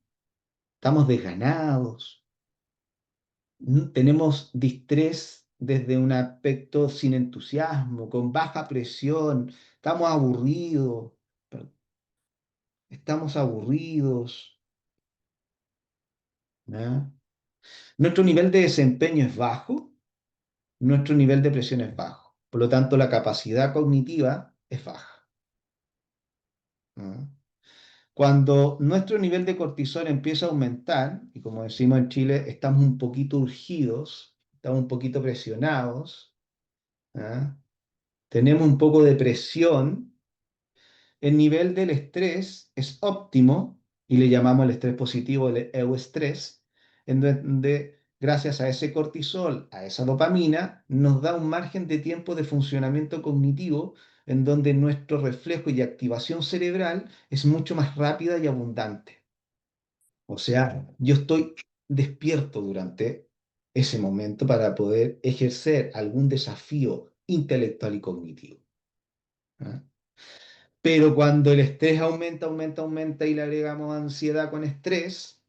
Speaker 2: estamos desganados, tenemos distrés desde un aspecto sin entusiasmo, con baja presión, estamos aburridos, perdón, estamos aburridos. ¿Ya? Nuestro nivel de desempeño es bajo, nuestro nivel de presión es bajo, por lo tanto la capacidad cognitiva es baja. ¿Ya? Cuando nuestro nivel de cortisol empieza a aumentar, y como decimos en Chile, estamos un poquito urgidos, estamos un poquito presionados, ¿ah? Tenemos un poco de presión, el nivel del estrés es óptimo y le llamamos el estrés positivo el euestrés, en donde gracias a ese cortisol, a esa dopamina, nos da un margen de tiempo de funcionamiento cognitivo en donde nuestro reflejo y activación cerebral es mucho más rápida y abundante. O sea, yo estoy despierto durante ese momento para poder ejercer algún desafío intelectual y cognitivo. ¿Ah? Pero cuando el estrés aumenta y le agregamos ansiedad con estrés,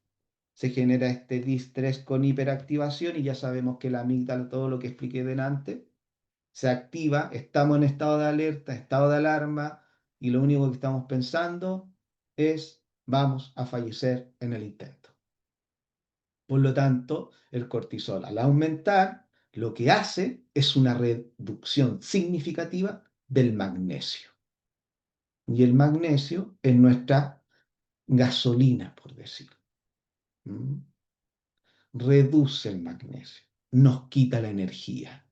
Speaker 2: se genera este distrés con hiperactivación y ya sabemos que la amígdala, todo lo que expliqué delante, se activa, estamos en estado de alerta, estado de alarma y lo único que estamos pensando es vamos a fallecer en el intento. Por lo tanto, el cortisol al aumentar, lo que hace es una reducción significativa del magnesio. Y el magnesio es nuestra gasolina, por decirlo. ¿Mm? Reduce el magnesio, nos quita la energía.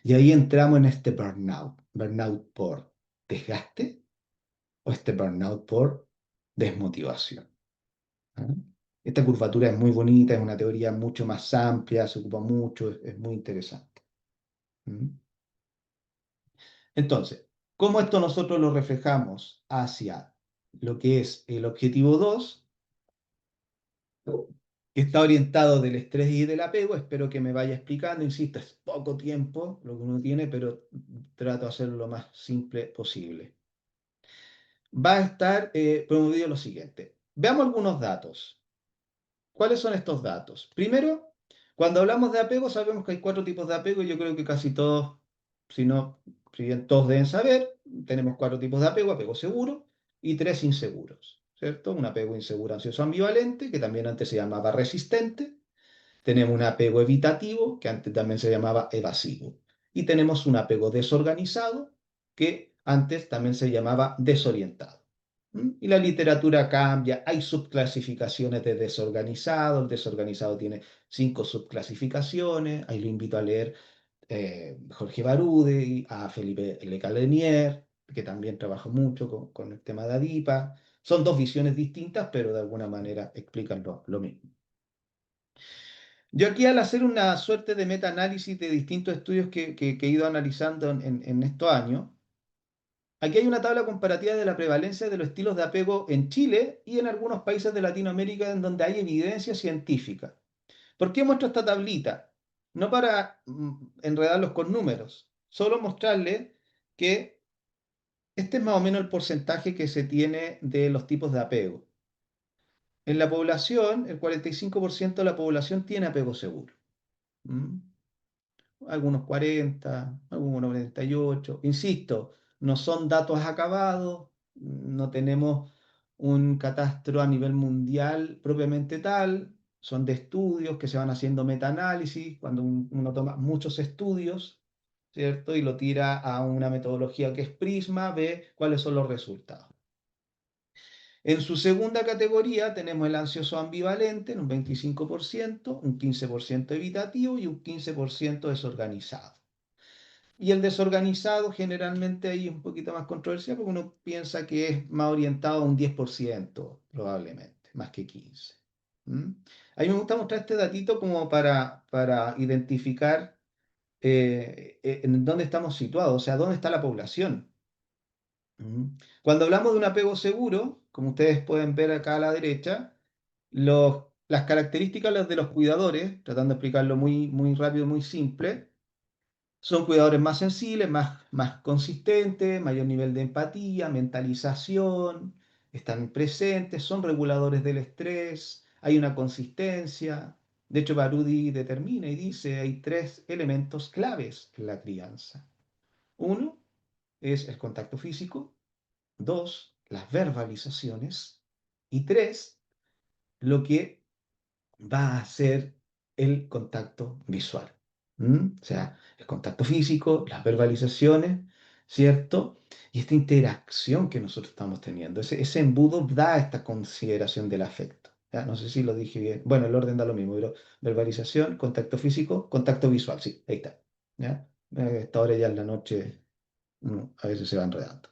Speaker 2: Y ahí entramos en este burnout. Burnout por desgaste o este burnout por desmotivación. ¿Ah? Esta curvatura es muy bonita, es una teoría mucho más amplia, se ocupa mucho, es muy interesante. ¿Mm? Entonces, ¿cómo esto nosotros lo reflejamos hacia lo que es el objetivo 2, que está orientado del estrés y del apego? Espero que me vaya explicando, insisto, es poco tiempo lo que uno tiene, pero trato de hacerlo lo más simple posible. Va a estar promovido lo siguiente. Veamos algunos datos. ¿Cuáles son estos datos? Primero, cuando hablamos de apego, sabemos que hay 4 tipos de apego y yo creo que casi todos, si no, si bien todos deben saber, tenemos 4 tipos de apego: apego seguro y 3 inseguros, ¿cierto? Un apego inseguro ansioso ambivalente, que también antes se llamaba resistente. Tenemos un apego evitativo, que antes también se llamaba evasivo. Y tenemos un apego desorganizado, que antes también se llamaba desorientado. Y la literatura cambia, hay subclasificaciones de desorganizado, el desorganizado tiene 5 subclasificaciones, ahí lo invito a leer Jorge Barude, a Felipe Le Calenier, que también trabaja mucho con el tema de adipa. Son dos visiones distintas, pero de alguna manera explican lo mismo. Yo aquí al hacer una suerte de meta-análisis de distintos estudios que he ido analizando en estos años, aquí hay una tabla comparativa de la prevalencia de los estilos de apego en Chile y en algunos países de Latinoamérica en donde hay evidencia científica. ¿Por qué muestro esta tablita? No para enredarlos con números, solo mostrarles que este es más o menos el porcentaje que se tiene de los tipos de apego. En la población, el 45% de la población tiene apego seguro. ¿Mm? Algunos 40, algunos 48. Insisto, no son datos acabados, no tenemos un catastro a nivel mundial propiamente tal, son de estudios que se van haciendo metaanálisis, cuando uno toma muchos estudios, ¿cierto? Y lo tira a una metodología que es Prisma, ve cuáles son los resultados. En su segunda categoría tenemos el ansioso ambivalente en un 25%, un 15% evitativo y un 15% desorganizado. Y el desorganizado generalmente ahí es un poquito más controversial porque uno piensa que es más orientado a un 10% probablemente, más que 15%. ¿Mm? A mí me gusta mostrar este datito como para identificar en dónde estamos situados, o sea, dónde está la población. ¿Mm? Cuando hablamos de un apego seguro, como ustedes pueden ver acá a la derecha, las características de los cuidadores, tratando de explicarlo muy, muy rápido, muy simple, son cuidadores más sensibles, más consistentes, mayor nivel de empatía, mentalización, están presentes, son reguladores del estrés, hay una consistencia. De hecho, Barudi determina y dice, hay tres elementos claves en la crianza. Uno es el contacto físico, dos, las verbalizaciones y tres, lo que va a ser el contacto visual. O sea, el contacto físico, las verbalizaciones, ¿cierto? Y esta interacción que nosotros estamos teniendo, ese embudo da esta consideración del afecto. ¿Ya? No sé si lo dije bien. Bueno, el orden da lo mismo, pero verbalización, contacto físico, contacto visual, sí, ahí está. ¿Ya? Esta hora ya en la noche a veces se va enredando.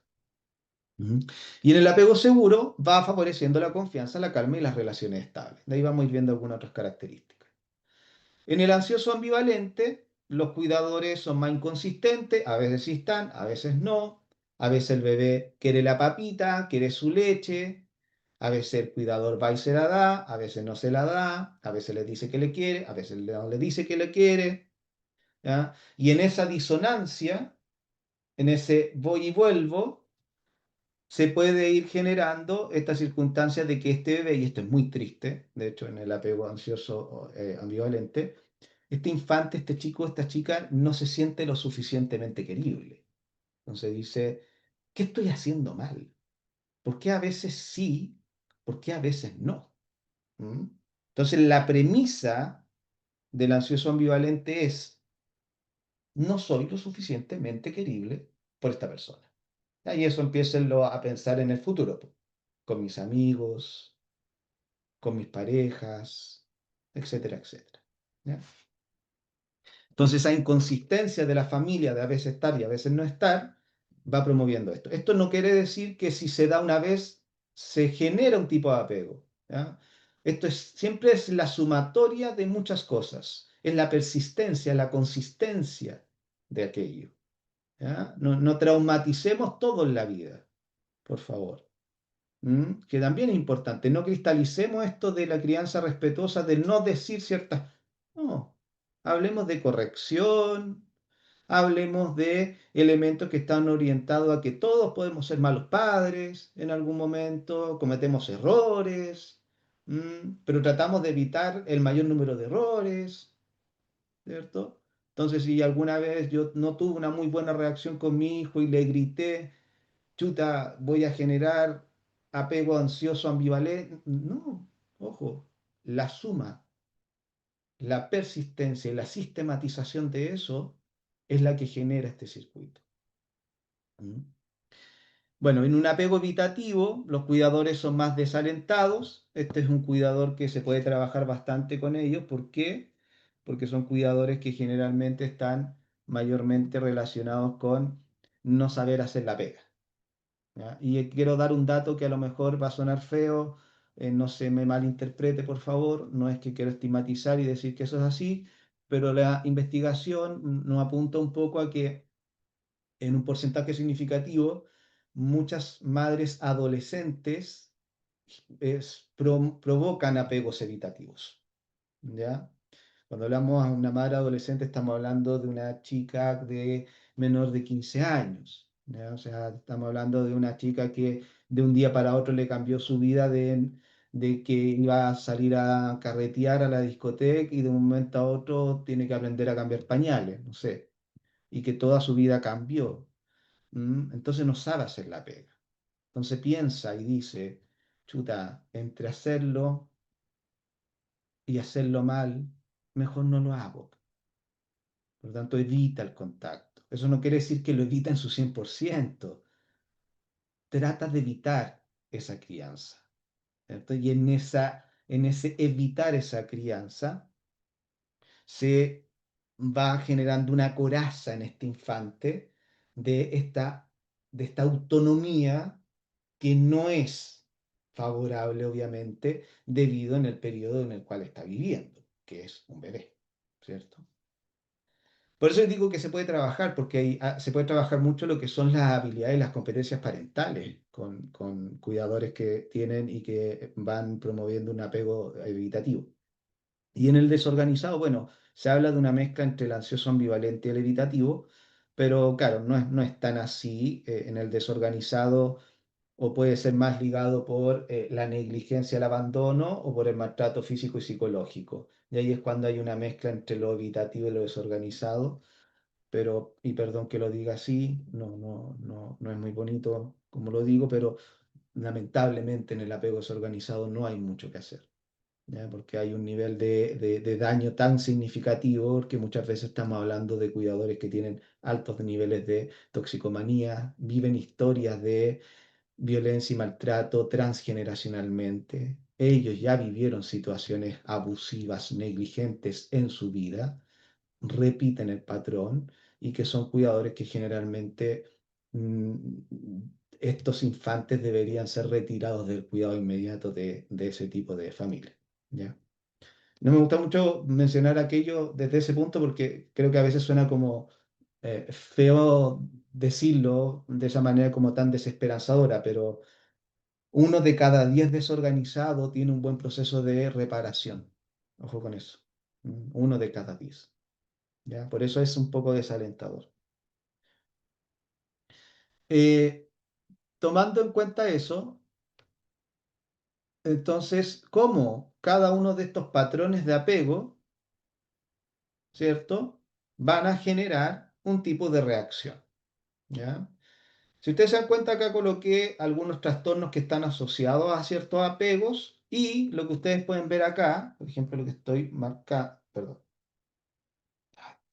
Speaker 2: Ujú. Y en el apego seguro va favoreciendo la confianza, la calma y las relaciones estables. De ahí vamos a ir viendo algunas otras características. En el ansioso ambivalente, los cuidadores son más inconsistentes, a veces sí están, a veces no. A veces el bebé quiere la papita, quiere su leche, a veces el cuidador va y se la da, a veces no se la da, a veces le dice que le quiere, a veces no le dice que le quiere. ¿Ya? Y en esa disonancia, en ese voy y vuelvo, se puede ir generando esta circunstancia de que este bebé, y esto es muy triste, de hecho en el apego ansioso ambivalente, este infante, este chico, esta chica no se siente lo suficientemente querible. Entonces dice, ¿qué estoy haciendo mal? ¿Por qué a veces sí? ¿Por qué a veces no? ¿Mm? Entonces la premisa del ansioso ambivalente es, no soy lo suficientemente querible por esta persona. Y eso empiecen a pensar en el futuro, po, con mis amigos, con mis parejas, etcétera, etcétera. ¿Ya? Entonces, esa inconsistencia de la familia de a veces estar y a veces no estar va promoviendo esto. Esto no quiere decir que si se da una vez se genera un tipo de apego. ¿Ya? Esto siempre es la sumatoria de muchas cosas, es la persistencia, la consistencia de aquello. ¿Ya? No, no traumaticemos todo en la vida, por favor. Que también es importante. No cristalicemos esto de la crianza respetuosa, de no decir ciertas... No, hablemos de corrección, hablemos de elementos que están orientados a que todos podemos ser malos padres en algún momento, cometemos errores, pero tratamos de evitar el mayor número de errores, ¿cierto? Entonces, si alguna vez yo no tuve una muy buena reacción con mi hijo y le grité, chuta, voy a generar apego ansioso ambivalente. No, ojo, la suma, la persistencia y la sistematización de eso es la que genera este circuito. ¿Mm? Bueno, en un apego evitativo, los cuidadores son más desalentados. Este es un cuidador que se puede trabajar bastante con ellos. ¿Por qué? Porque son cuidadores que generalmente están mayormente relacionados con no saber hacer la pega. ¿ya? Y quiero dar un dato que a lo mejor va a sonar feo, no se me malinterprete, por favor, no es que quiero estigmatizar y decir que eso es así, pero la investigación nos apunta un poco a que en un porcentaje significativo, muchas madres adolescentes provocan apegos evitativos, ¿ya? Cuando hablamos a una madre adolescente, estamos hablando de una chica de menor de 15 años, ¿ya? O sea, estamos hablando de una chica que de un día para otro le cambió su vida de que iba a salir a carretear a la discoteca y de un momento a otro tiene que aprender a cambiar pañales, no sé, y que toda su vida cambió. Entonces no sabe hacer la pega. Entonces piensa y dice, chuta, entre hacerlo y hacerlo mal, mejor no lo hago. Por lo tanto, evita el contacto. Eso no quiere decir que lo evita en su 100%. Trata de evitar esa crianza, ¿cierto? Y en ese evitar esa crianza se va generando una coraza en este infante de de esta autonomía que no es favorable, obviamente, debido en el periodo en el cual está viviendo, que es un bebé, ¿cierto? Por eso digo que se puede trabajar, porque se puede trabajar mucho lo que son las habilidades y las competencias parentales con cuidadores que tienen y que van promoviendo un apego evitativo. Y en el desorganizado, bueno, se habla de una mezcla entre el ansioso ambivalente y el evitativo, pero claro, no es tan así. En el desorganizado o puede ser más ligado por la negligencia, el abandono o por el maltrato físico y psicológico. Y ahí es cuando hay una mezcla entre lo evitativo y lo desorganizado, pero, y perdón que lo diga así, no es muy bonito como lo digo, pero lamentablemente en el apego desorganizado no hay mucho que hacer. ¿Ya? Porque hay un nivel de daño tan significativo que muchas veces estamos hablando de cuidadores que tienen altos niveles de toxicomanía, viven historias de violencia y maltrato transgeneracionalmente. Ellos ya vivieron situaciones abusivas, negligentes en su vida, repiten el patrón y que son cuidadores que generalmente mm, estos infantes deberían ser retirados del cuidado inmediato de ese tipo de familia. ¿Ya? No me gusta mucho mencionar aquello desde ese punto porque creo que a veces suena como feo decirlo de esa manera como tan desesperanzadora, pero 1 de cada 10 desorganizado tiene un buen proceso de reparación. Ojo con eso. 1 de cada 10. ¿Ya? Por eso es un poco desalentador. Eh, Tomando en cuenta eso, entonces, ¿cómo cada uno de estos patrones de apego, ¿cierto? Van a generar un tipo de reacción. ¿Ya? Si ustedes se dan cuenta, acá coloqué algunos trastornos que están asociados a ciertos apegos y lo que ustedes pueden ver acá, por ejemplo, lo que estoy marcando, perdón,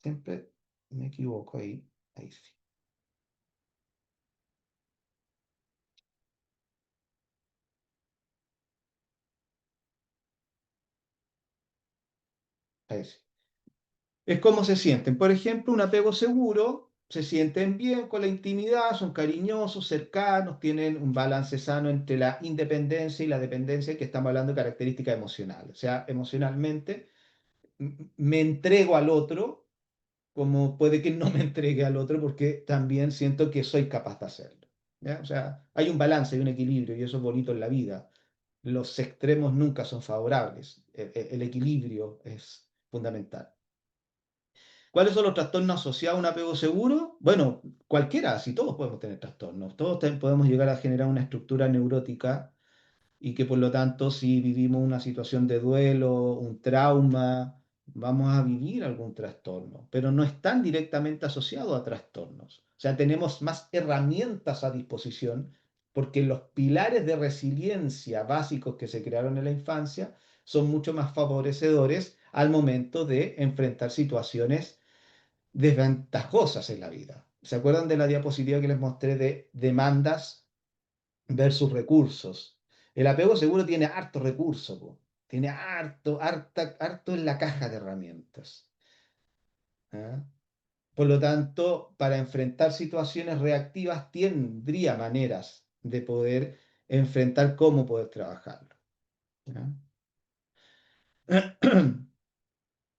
Speaker 2: siempre me equivoco ahí, ahí sí, ahí sí. Es cómo se sienten. Por ejemplo, un apego seguro, se sienten bien con la intimidad, son cariñosos, cercanos, tienen un balance sano entre la independencia y la dependencia, que estamos hablando de características emocionales. O sea, emocionalmente me entrego al otro como puede que no me entregue al otro porque también siento que soy capaz de hacerlo. ¿Ya? O sea, hay un balance, hay un equilibrio y eso es bonito en la vida. Los extremos nunca son favorables. El equilibrio es fundamental. ¿Cuáles son los trastornos asociados a un apego seguro? Bueno, cualquiera, si todos podemos tener trastornos, todos podemos llegar a generar una estructura neurótica y que por lo tanto si vivimos una situación de duelo, un trauma, vamos a vivir algún trastorno, pero no están directamente asociados a trastornos. O sea, tenemos más herramientas a disposición porque los pilares de resiliencia básicos que se crearon en la infancia son mucho más favorecedores al momento de enfrentar situaciones desventajosas en la vida. ¿Se acuerdan de la diapositiva que les mostré de demandas versus recursos? El apego seguro tiene harto recurso, po. Tiene harto en la caja de herramientas. ¿Ah? Por lo tanto, para enfrentar situaciones reactivas tendría maneras de poder enfrentar cómo poder trabajarlo. ¿Ya?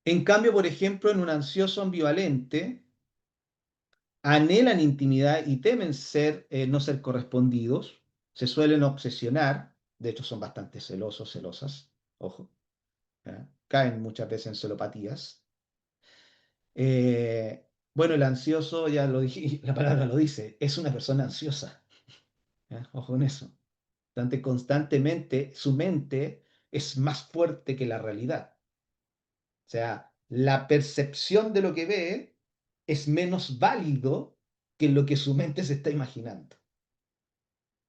Speaker 2: En cambio, por ejemplo, en un ansioso ambivalente, anhelan intimidad y temen no ser correspondidos, se suelen obsesionar, de hecho son bastante celosos, celosas, ojo, ¿ya? Caen muchas veces en celopatías. Bueno, el ansioso, ya lo dije, la palabra lo dice, es una persona ansiosa, ¿ya? Ojo en eso. Constantemente su mente es más fuerte que la realidad. O sea, la percepción de lo que ve es menos válido que lo que su mente se está imaginando.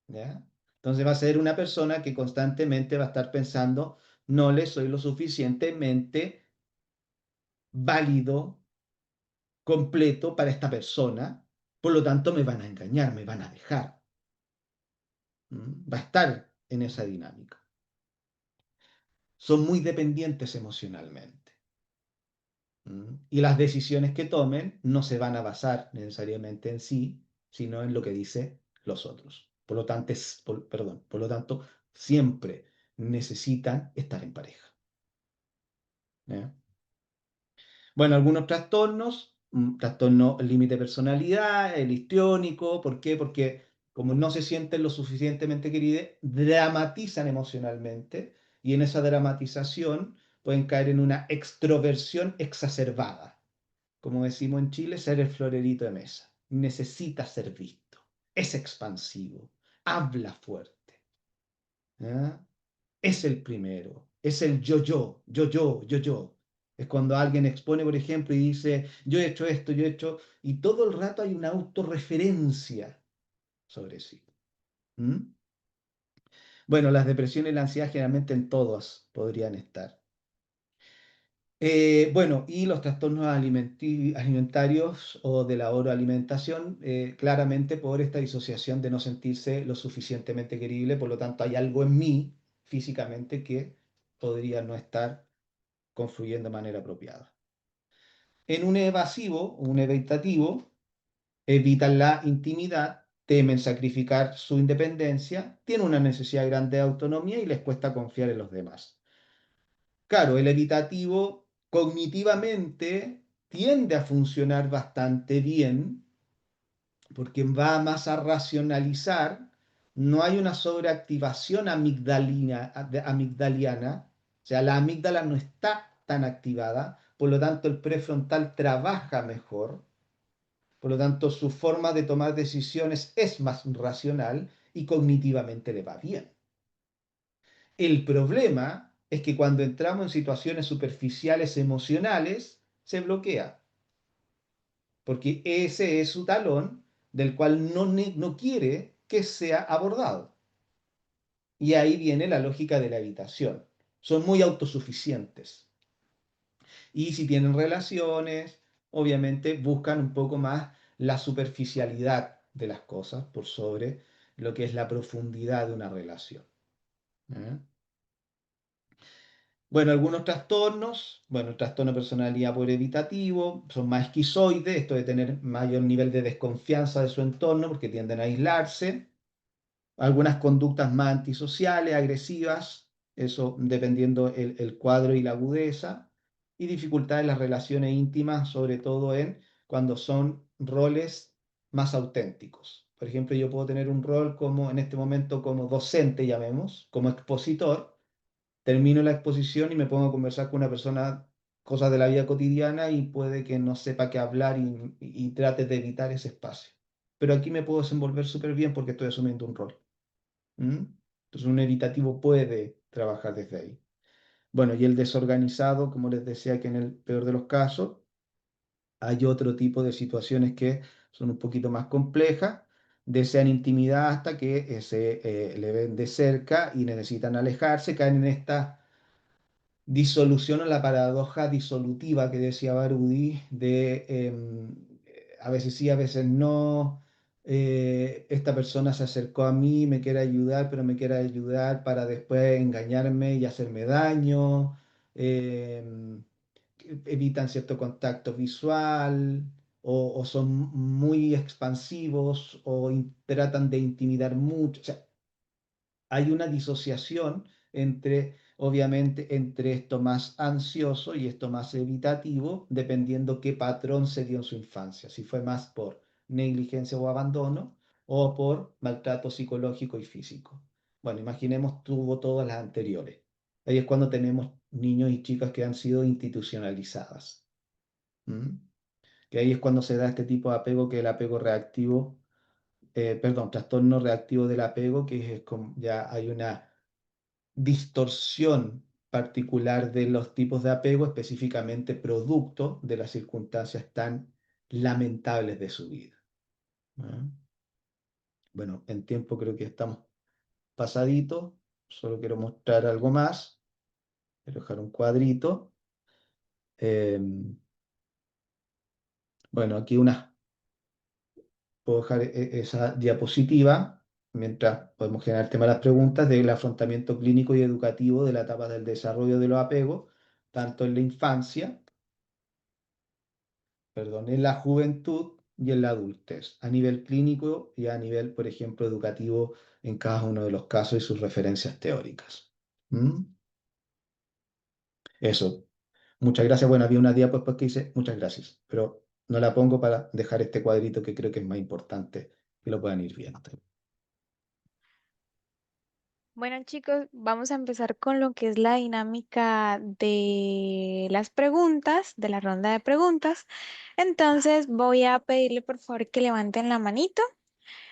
Speaker 2: ¿Ya? Entonces va a ser una persona que constantemente va a estar pensando, no le soy lo suficientemente válido, completo para esta persona, por lo tanto me van a engañar, me van a dejar. Va a estar en esa dinámica. Son muy dependientes emocionalmente. Y las decisiones que tomen no se van a basar necesariamente en sí, sino en lo que dicen los otros. Por lo tanto, perdón, por lo tanto, siempre necesitan estar en pareja. ¿Ya? Bueno, algunos trastornos, trastorno límite de personalidad, el histriónico, ¿por qué? Porque como no se sienten lo suficientemente queridos, dramatizan emocionalmente y en esa dramatización pueden caer en una extroversión exacerbada. Como decimos en Chile, ser el florerito de mesa. Necesita ser visto, es expansivo, habla fuerte. ¿Ya? Es el primero, es el yo. Es cuando alguien expone, por ejemplo, y dice, yo he hecho esto, yo he hecho, y todo el rato hay una autorreferencia sobre sí. ¿Mm? Bueno, las depresiones y la ansiedad generalmente en todas podrían estar. Bueno, y los trastornos alimentarios o de la oroalimentación, claramente por esta disociación de no sentirse lo suficientemente querible, por lo tanto hay algo en mí físicamente que podría no estar confluyendo de manera apropiada. En un evasivo o un evitativo, evitan la intimidad, temen sacrificar su independencia, tienen una necesidad grande de autonomía y les cuesta confiar en los demás. Claro, el evitativo cognitivamente tiende a funcionar bastante bien porque va más a racionalizar, no hay una sobreactivación amigdaliana, o sea, la amígdala no está tan activada, por lo tanto el prefrontal trabaja mejor, por lo tanto su forma de tomar decisiones es más racional y cognitivamente le va bien. El problema es que cuando entramos en situaciones superficiales emocionales, se bloquea, porque ese es su talón del cual no quiere que sea abordado. Y ahí viene la lógica de la evitación. Son muy autosuficientes. Y si tienen relaciones, obviamente buscan un poco más la superficialidad de las cosas por sobre lo que es la profundidad de una relación. ¿Eh? Bueno, algunos trastornos, bueno, el trastorno de personalidad por evitativo, son más esquizoides, esto de tener mayor nivel de desconfianza de su entorno porque tienden a aislarse, algunas conductas más antisociales, agresivas, eso dependiendo el cuadro y la agudeza, y dificultades en las relaciones íntimas, sobre todo en cuando son roles más auténticos. Por ejemplo, yo puedo tener un rol como en este momento como docente, llamemos, como expositor, termino la exposición y me pongo a conversar con una persona cosas de la vida cotidiana y puede que no sepa qué hablar y trate de evitar ese espacio. Pero aquí me puedo desenvolver súper bien porque estoy asumiendo un rol. ¿Mm? Entonces un evitativo puede trabajar desde ahí. Bueno, y el desorganizado, como les decía que en el peor de los casos, hay otro tipo de situaciones que son un poquito más complejas, desean intimidad hasta que le ven de cerca y necesitan alejarse, caen en esta disolución o la paradoja disolutiva que decía Barudi de a veces sí, a veces no. Esta persona se acercó a mí, me quiere ayudar, pero me quiere ayudar para después engañarme y hacerme daño. em, Evitan cierto contacto visual. o son muy expansivos o tratan de intimidar mucho. O sea, hay una disociación entre, obviamente, entre esto más ansioso y esto más evitativo, dependiendo qué patrón se dio en su infancia, si fue más por negligencia o abandono o por maltrato psicológico y físico. Bueno, imaginemos tuvo todas las anteriores. Ahí es cuando tenemos niños y chicas que han sido institucionalizadas. ¿M? Que ahí es cuando se da este tipo de apego, que es el apego reactivo, perdón, trastorno reactivo del apego, que es como ya hay una distorsión particular de los tipos de apego, específicamente producto de las circunstancias tan lamentables de su vida. ¿Ah? Bueno, en tiempo creo que estamos pasaditos, solo quiero mostrar algo más, quiero dejar un cuadrito. Bueno, aquí puedo dejar esa diapositiva, mientras podemos generar el tema de las preguntas del afrontamiento clínico y educativo de la etapa del desarrollo de los apegos, tanto en la infancia, perdón, en la juventud y en la adultez, a nivel clínico y a nivel, por ejemplo, educativo en cada uno de los casos y sus referencias teóricas. ¿Mm? Eso. Muchas gracias. Bueno, había una diapositiva pues, que dice muchas gracias, pero no la pongo para dejar este cuadrito que creo que es más importante que lo puedan ir viendo.
Speaker 1: Bueno, chicos, vamos a empezar con lo que es la dinámica de las preguntas, de la ronda de preguntas. Entonces, voy a pedirle por favor que levanten la manito,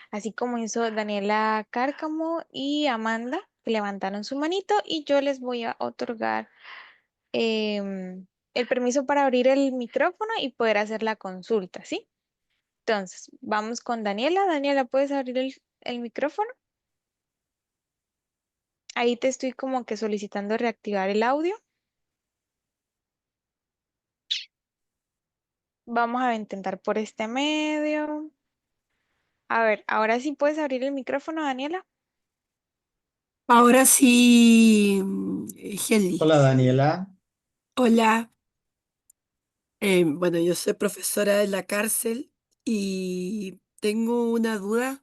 Speaker 1: así como hizo Daniela Cárcamo y Amanda, que levantaron su manito, y yo les voy a otorgar el permiso para abrir el micrófono y poder hacer la consulta, ¿sí? Entonces, vamos con Daniela. Daniela, ¿puedes abrir el micrófono? Ahí te estoy como que solicitando reactivar el audio. Vamos a intentar por este medio. A ver, ahora sí puedes abrir el micrófono, Daniela.
Speaker 3: Ahora sí, Heli.
Speaker 2: Hola Daniela.
Speaker 3: Hola. Bueno, yo soy profesora en la cárcel y tengo una duda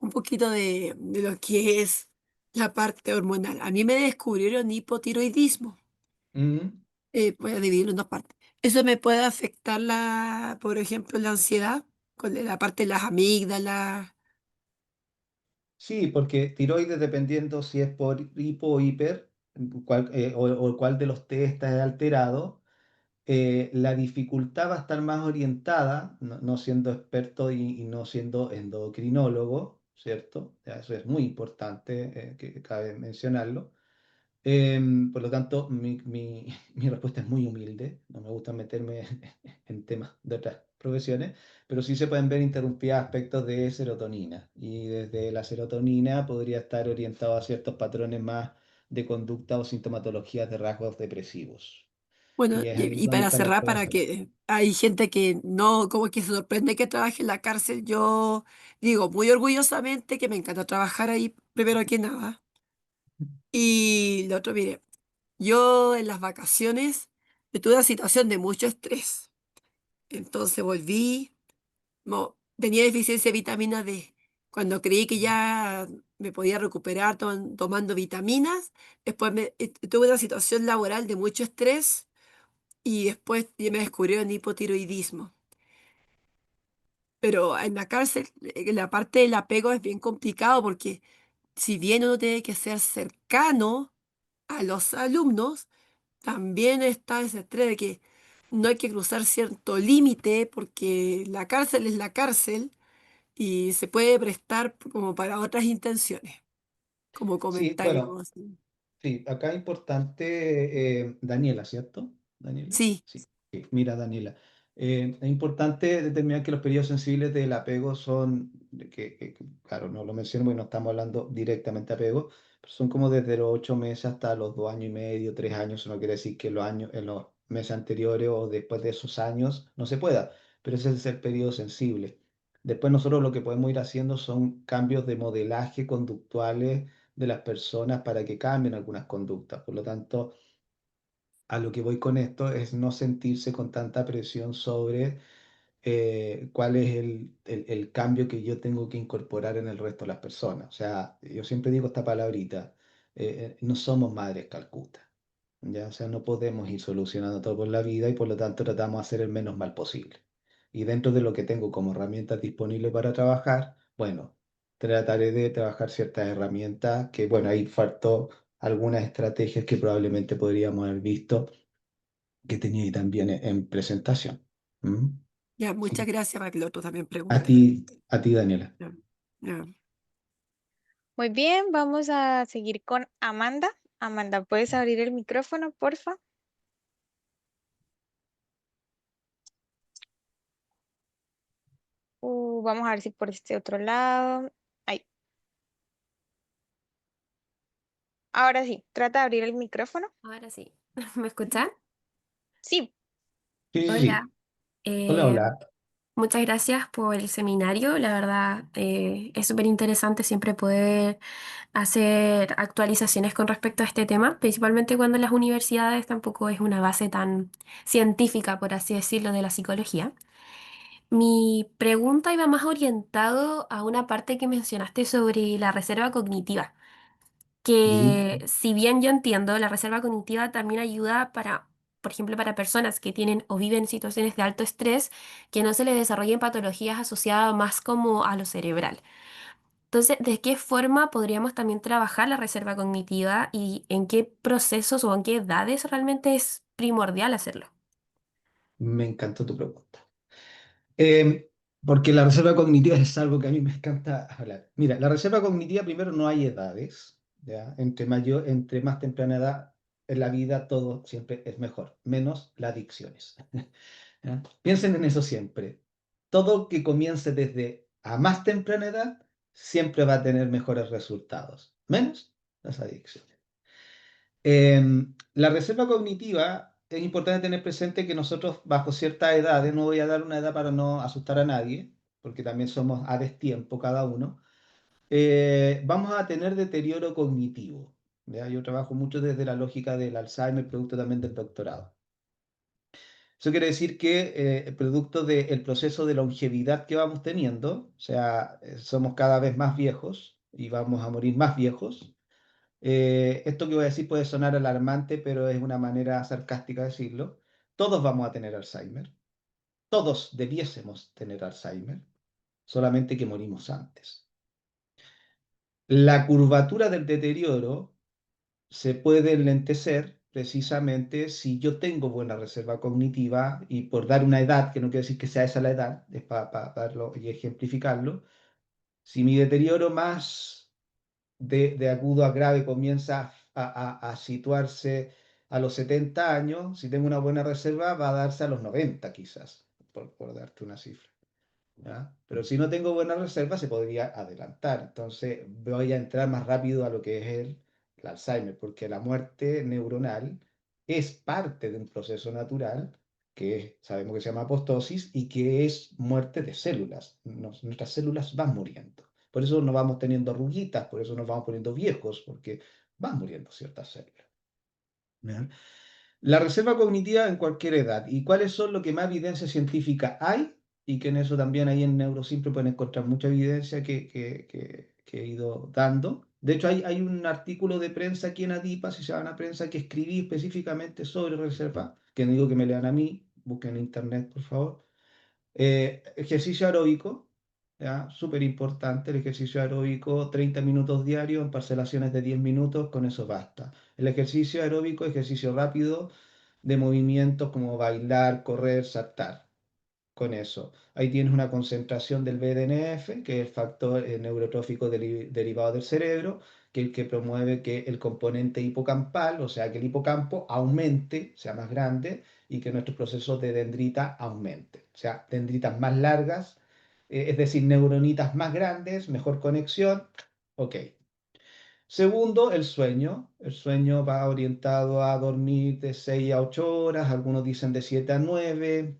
Speaker 3: un poquito de lo que es la parte hormonal. A mí me descubrieron hipotiroidismo.
Speaker 2: Mm.
Speaker 3: Voy a dividirlo en dos partes. ¿Eso me puede afectar por ejemplo, la ansiedad? Con la parte de las amígdalas.
Speaker 2: Sí, porque tiroides, dependiendo si es por hipo o hiper, o cuál de los T está alterado, la dificultad va a estar más orientada, no siendo experto y no siendo endocrinólogo, ¿cierto? Ya, eso es muy importante, que cabe mencionarlo. Por lo tanto, mi respuesta es muy humilde. No me gusta meterme en temas de otras profesiones, pero sí se pueden ver interrumpidos aspectos de serotonina. Y desde la serotonina podría estar orientado a ciertos patrones más de conducta o sintomatologías de rasgos depresivos.
Speaker 3: Bueno,
Speaker 2: Y es ahí
Speaker 3: y
Speaker 2: donde
Speaker 3: para
Speaker 2: está la
Speaker 3: cerrar, para
Speaker 2: relación.
Speaker 3: que hay gente que no, como que se sorprende que trabaje en la cárcel, yo digo muy orgullosamente que me encanta trabajar ahí, primero que nada. Y lo otro, mire, yo en las vacaciones tuve una situación de mucho estrés. Entonces volví, tenía deficiencia de vitamina D. Cuando creí que ya me podía recuperar tomando vitaminas, después tuve una situación laboral de mucho estrés y después ya me descubrieron hipotiroidismo. Pero en la cárcel, la parte del apego es bien complicado porque si bien uno tiene que ser cercano a los alumnos, también está ese estrés de que no hay que cruzar cierto límite porque la cárcel es la cárcel y se puede prestar como para otras intenciones, como
Speaker 2: Sí, bueno,
Speaker 3: comentarios.
Speaker 2: sí, acá es importante, Daniela, ¿cierto? Daniela.
Speaker 3: Sí,
Speaker 2: Sí, sí. Mira, Daniela, es importante determinar que los periodos sensibles del apego son, claro, no lo menciono porque no estamos hablando directamente de apego, pero son como desde los 8 meses hasta los 2 años y medio, 3 años. Eso no quiere decir que en los meses anteriores o después de esos años no se pueda, pero ese es el periodo sensible. Después nosotros lo que podemos ir haciendo son cambios de modelaje conductuales de las personas para que cambien algunas conductas. Por lo tanto, a lo que voy con esto es no sentirse con tanta presión sobre cuál es el cambio que yo tengo que incorporar en el resto de las personas. O sea, yo siempre digo esta palabrita, no somos madres Calcuta. ¿Ya? O sea, no podemos ir solucionando todo por la vida y por lo tanto tratamos de hacer el menos mal posible. Y dentro de lo que tengo como herramientas disponibles para trabajar, bueno, trataré de trabajar ciertas herramientas que, bueno, ahí faltó algunas estrategias que probablemente podríamos haber visto que tenía ahí también en presentación. ¿Mm?
Speaker 3: Ya,
Speaker 2: Sí.
Speaker 3: muchas gracias para que el otro también
Speaker 2: A
Speaker 3: pregunte.
Speaker 2: ti, a ti, Daniela.
Speaker 3: Ya, ya.
Speaker 1: Muy bien, vamos a seguir con Amanda. Amanda, ¿puedes abrir el micrófono, porfa? Vamos a ver si por este otro lado. Ahí. Ahora sí, trata de abrir el micrófono.
Speaker 4: Ahora sí. ¿Me escuchan?
Speaker 1: Sí,
Speaker 2: Sí, sí,
Speaker 4: Hola.
Speaker 2: sí. Hola,
Speaker 4: Eh,
Speaker 2: hola.
Speaker 4: Muchas gracias por el seminario. La verdad, es súper interesante siempre poder hacer actualizaciones con respecto a este tema, principalmente cuando en las universidades tampoco es una base tan científica, por así decirlo, de la psicología. Mi pregunta iba más orientado a una parte que mencionaste sobre la reserva cognitiva,
Speaker 2: Sí.
Speaker 4: que si bien yo entiendo, la reserva cognitiva también ayuda para, por ejemplo, para personas que tienen o viven situaciones de alto estrés, que no se les desarrollen patologías asociadas más como a lo cerebral. Entonces, ¿de qué forma podríamos también trabajar la reserva cognitiva y en qué procesos o en qué edades realmente es primordial hacerlo?
Speaker 2: Me encantó tu pregunta. Porque la reserva cognitiva es algo que a mí me encanta hablar. Mira, la reserva cognitiva, primero, no hay edades, ¿ya? Entre más temprana edad en la vida, todo siempre es mejor, menos las adicciones. ¿Ya? Piensen en eso siempre. Todo que comience desde a más temprana edad siempre va a tener mejores resultados, menos las adicciones. La reserva cognitiva es importante tener presente que nosotros bajo ciertas edades, no voy a dar una edad para no asustar a nadie, porque también somos a destiempo cada uno, vamos a tener deterioro cognitivo. ¿Ya? Yo trabajo mucho desde la lógica del Alzheimer, producto también del doctorado. Eso quiere decir que producto del proceso de longevidad que vamos teniendo, o sea, somos cada vez más viejos y vamos a morir más viejos. Esto que voy a decir puede sonar alarmante, pero es una manera sarcástica de decirlo. Todos vamos a tener Alzheimer. Todos debiésemos tener Alzheimer, solamente que morimos antes. La curvatura del deterioro se puede enlentecer precisamente si yo tengo buena reserva cognitiva y por dar una edad, que no quiere decir que sea esa la edad, es para darlo y ejemplificarlo, si mi deterioro más de agudo a grave comienza a situarse a los 70 años, si tengo una buena reserva va a darse a los 90 quizás, por darte una cifra. ¿Ya? Pero si no tengo buena reserva, se podría adelantar. Entonces voy a entrar más rápido a lo que es el Alzheimer, porque la muerte neuronal es parte de un proceso natural sabemos que se llama apoptosis y que es muerte de células. Nuestras células van muriendo. Por eso nos vamos teniendo arruguitas, por eso nos vamos poniendo viejos, porque van muriendo ciertas células. ¿Ya? La reserva cognitiva en cualquier edad. ¿Y cuáles son lo que más evidencia científica hay? Y que en eso también ahí en Neurosimple pueden encontrar mucha evidencia que he ido dando. De hecho, hay un artículo de prensa aquí en Adipa, si se van a prensa, que escribí específicamente sobre reserva, que no digo que me lean a mí, busquen en internet, por favor. Ejercicio aeróbico, ¿ya? Súper importante el ejercicio aeróbico, 30 minutos diarios en parcelaciones de 10 minutos, con eso basta. El ejercicio aeróbico, ejercicio rápido de movimientos como bailar, correr, saltar, con eso. Ahí tienes una concentración del BDNF, que es el factor neurotrófico derivado del cerebro, que es el que promueve que el componente hipocampal, o sea, que el hipocampo aumente, sea más grande, y que nuestros procesos de dendrita aumente. O sea, dendritas más largas, es decir, neuronitas más grandes, mejor conexión. Ok. Segundo, el sueño. El sueño va orientado a dormir de 6 a 8 horas, algunos dicen de 7 a 9.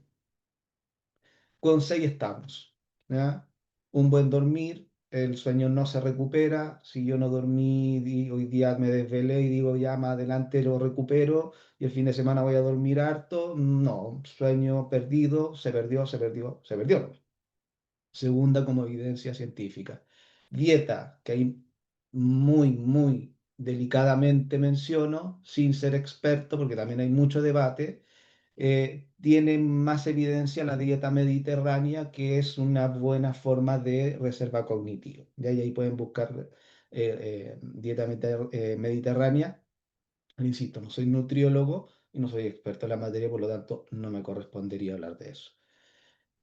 Speaker 2: Con 6 estamos, ¿ya? Un buen dormir, el sueño no se recupera. Si yo no dormí, hoy día me desvelé y digo ya más adelante lo recupero y el fin de semana voy a dormir harto, no, sueño perdido, se perdió, se perdió, se perdió. Segunda como evidencia científica. Dieta, que ahí muy delicadamente menciono, sin ser experto, porque también hay mucho debate, tiene más evidencia la dieta mediterránea, que es una buena forma de reserva cognitiva. Ya y ahí pueden buscar dieta mediterránea. Insisto, no soy nutriólogo y no soy experto en la materia, por lo tanto no me correspondería hablar de eso.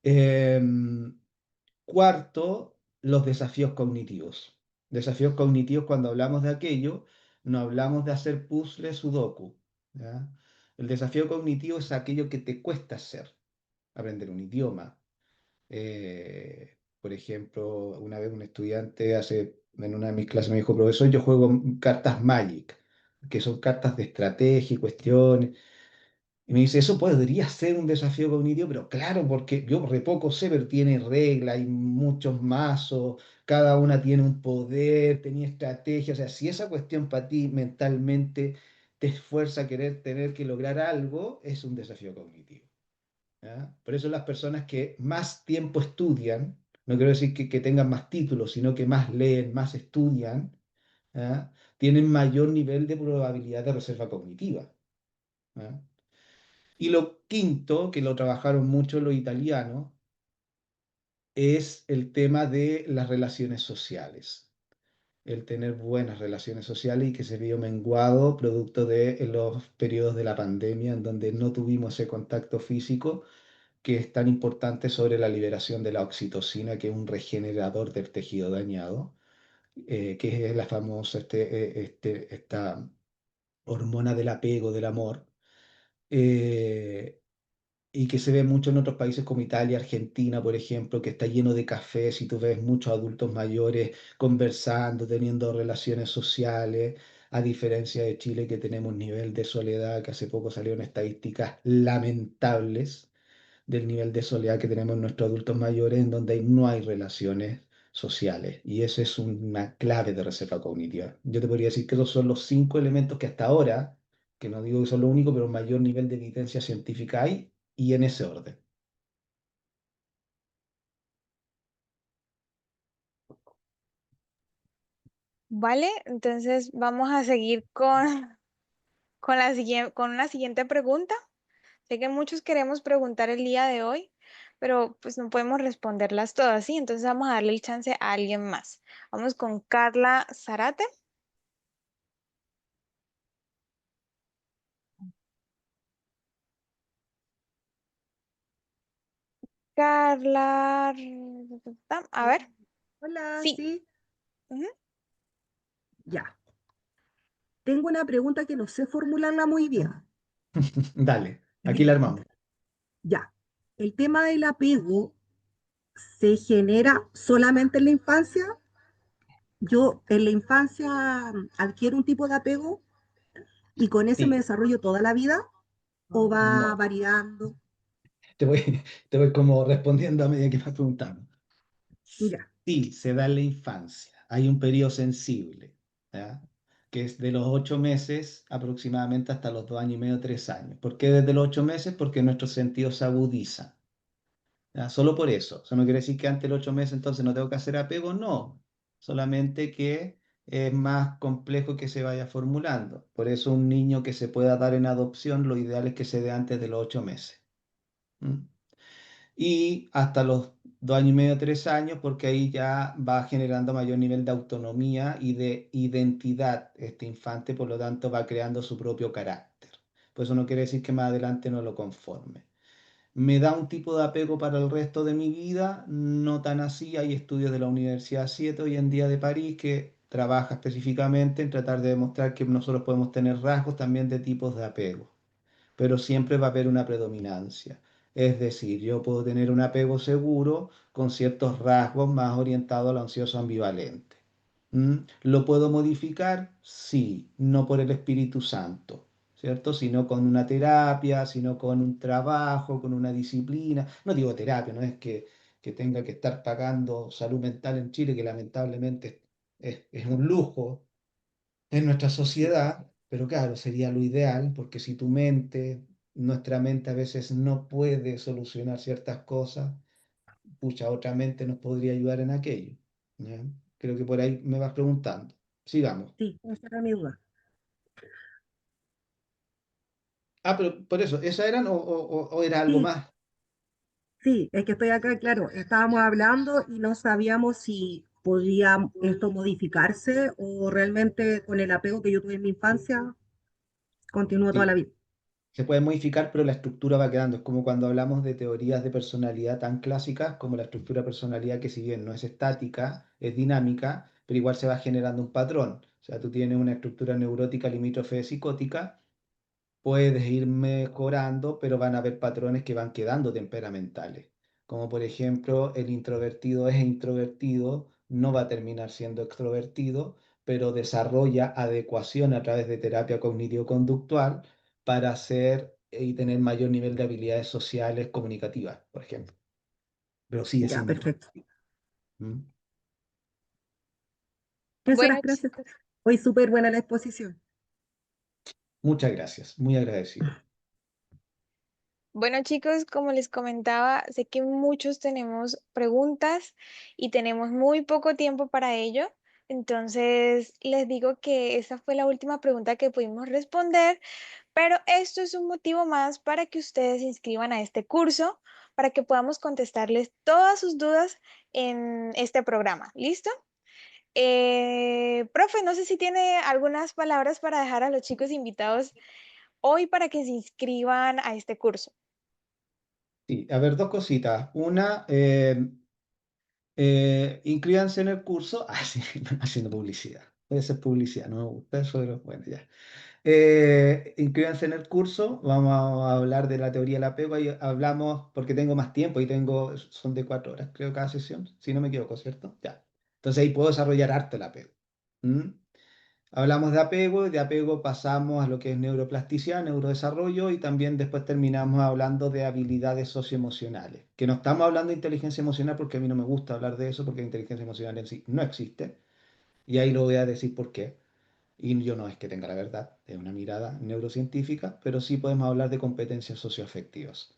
Speaker 2: Em, Cuarto, los desafíos cognitivos. Desafíos cognitivos, cuando hablamos de aquello, no hablamos de hacer puzzles sudoku, ¿ya? El desafío cognitivo es aquello que te cuesta hacer. Aprender un idioma. Por ejemplo, una vez un estudiante en una de mis clases me dijo, profesor, yo juego cartas Magic, que son cartas de estrategia y cuestiones. Y me dice, eso podría ser un desafío cognitivo, pero claro, porque yo re poco sé, pero tiene reglas, hay muchos mazos, cada una tiene un poder, tenía estrategia. O sea, si esa cuestión para ti mentalmente te esfuerza a querer tener que lograr algo, es un desafío cognitivo. ¿Ya? Por eso las personas que más tiempo estudian, no quiero decir que tengan más títulos, sino que más leen, más estudian, ¿ya? Tienen mayor nivel de probabilidad de reserva cognitiva. ¿Ya? Y lo quinto, que lo trabajaron mucho los italianos, es el tema de las relaciones sociales. El tener buenas relaciones sociales y que se vio menguado producto de los periodos de la pandemia en donde no tuvimos ese contacto físico que es tan importante sobre la liberación de la oxitocina, que es un regenerador del tejido dañado, que es la famosa esta hormona del apego, del amor. eh, y que se ve mucho en otros países como Italia, Argentina, por ejemplo, que está lleno de cafés y tú ves muchos adultos mayores conversando, teniendo relaciones sociales, a diferencia de Chile, que tenemos un nivel de soledad, que hace poco salieron estadísticas lamentables del nivel de soledad que tenemos nuestros adultos mayores, en donde no hay relaciones sociales. Y eso es una clave de reserva cognitiva. Yo te podría decir que esos son los 5 elementos que hasta ahora, que no digo que son lo único, pero mayor nivel de evidencia científica hay, y en ese orden.
Speaker 1: Vale, entonces vamos a seguir con una siguiente pregunta. Sé que muchos queremos preguntar el día de hoy, pero pues no podemos responderlas todas, ¿sí? Entonces vamos a darle el chance a alguien más. Vamos con Carla Zarate. Carla, a ver,
Speaker 5: Hola,
Speaker 1: sí.
Speaker 5: sí,
Speaker 1: Ujú.
Speaker 5: ya. Tengo una pregunta que no sé formularla muy bien.
Speaker 2: Dale, aquí la armamos.
Speaker 5: Ya. ¿El tema del apego se genera solamente en la infancia? Yo en la infancia adquiero un tipo de apego y con ese me
Speaker 2: Sí,
Speaker 5: desarrollo toda la vida o va
Speaker 2: no.
Speaker 5: variando.
Speaker 2: Te voy, te voy como respondiendo a medida que vas preguntando.
Speaker 5: Ya,
Speaker 2: Sí, se da en la infancia. Hay un periodo sensible, ¿ya? Que es de los 8 meses aproximadamente hasta los 2 años y medio, 3 años. ¿Por qué desde los 8 meses? Porque nuestros sentidos se agudizan. ¿Ya? Solo por eso. Eso no quiere decir que antes de los 8 meses entonces no tengo que hacer apego, no. Solamente que es más complejo que se vaya formulando. Por eso un niño que se pueda dar en adopción, lo ideal es que se dé antes de los 8 meses. ¿Mm? Y hasta los 2 años y medio, 3 años, porque ahí ya va generando mayor nivel de autonomía y de identidad este infante, por lo tanto va creando su propio carácter. Pues eso no quiere decir que más adelante no lo conforme. ¿Me da un tipo de apego para el resto de mi vida? No tan así. Hay estudios de la Universidad 7 hoy en día de París que trabaja específicamente en tratar de demostrar que nosotros podemos tener rasgos también de tipos de apego, pero siempre va a haber una predominancia. Es decir, yo puedo tener un apego seguro con ciertos rasgos más orientados al ansioso ambivalente. ¿Mm? ¿Lo puedo modificar? Sí, no por el Espíritu Santo, ¿cierto? Sino con una terapia, sino con un trabajo, con una disciplina. No digo terapia, no es que tenga que estar pagando salud mental en Chile, que lamentablemente es un lujo en nuestra sociedad, pero claro, sería lo ideal, porque si tu mente, nuestra mente a veces no puede solucionar ciertas cosas, pucha, otra mente nos podría ayudar en aquello. ¿Ya? Creo que por ahí me vas preguntando. Sigamos.
Speaker 5: Sí, esa era mi duda.
Speaker 2: Ah, pero por eso, ¿esas eran o era algo
Speaker 5: Sí,
Speaker 2: más?
Speaker 5: sí, es que estoy acá, claro, estábamos hablando y no sabíamos si podía esto modificarse o realmente con el apego que yo tuve en mi infancia continúo toda la
Speaker 2: Sí,
Speaker 5: vida.
Speaker 2: se puede modificar, pero la estructura va quedando. Es como cuando hablamos de teorías de personalidad tan clásicas como la estructura de personalidad, que si bien no es estática, es dinámica, pero igual se va generando un patrón. O sea, tú tienes una estructura neurótica limítrofe de psicótica, puedes ir mejorando, pero van a haber patrones que van quedando temperamentales. Como por ejemplo, el introvertido es introvertido, no va a terminar siendo extrovertido, pero desarrolla adecuación a través de terapia cognitivo-conductual para hacer y tener mayor nivel de habilidades sociales comunicativas, por ejemplo. Pero sigue
Speaker 5: Ya,
Speaker 2: siendo
Speaker 5: perfecto.
Speaker 2: introvertido. ¿Mm?
Speaker 5: Eso
Speaker 1: Bueno,
Speaker 5: las gracias. Hoy súper buena la exposición.
Speaker 2: Muchas gracias, muy agradecido.
Speaker 1: Bueno, chicos, como les comentaba, sé que muchos tenemos preguntas y tenemos muy poco tiempo para ello. Entonces, les digo que esa fue la última pregunta que pudimos responder, pero esto es un motivo más para que ustedes se inscriban a este curso, para que podamos contestarles todas sus dudas en este programa. ¿Listo? Profe, no sé si tiene algunas palabras para dejar a los chicos invitados hoy para que se inscriban a este curso.
Speaker 2: Sí, a ver, dos cositas. Una, inscríbanse en el curso. Ah, sí, haciendo publicidad. Puede ser publicidad, no me gusta eso, pero bueno, ya. Inscríbanse en el curso. Vamos a hablar de la teoría del apego. Y hablamos, porque tengo más tiempo y son de 4 horas, creo, cada sesión, si no me equivoco, ¿cierto? Ya. Entonces ahí puedo desarrollar harto el apego. ¿Mm? Hablamos de apego pasamos a lo que es neuroplasticidad, neurodesarrollo y también después terminamos hablando de habilidades socioemocionales, que no estamos hablando de inteligencia emocional porque a mí no me gusta hablar de eso porque la inteligencia emocional en sí no existe y ahí lo voy a decir por qué. Y yo no es que tenga la verdad, es una mirada neurocientífica, pero sí podemos hablar de competencias socioafectivas.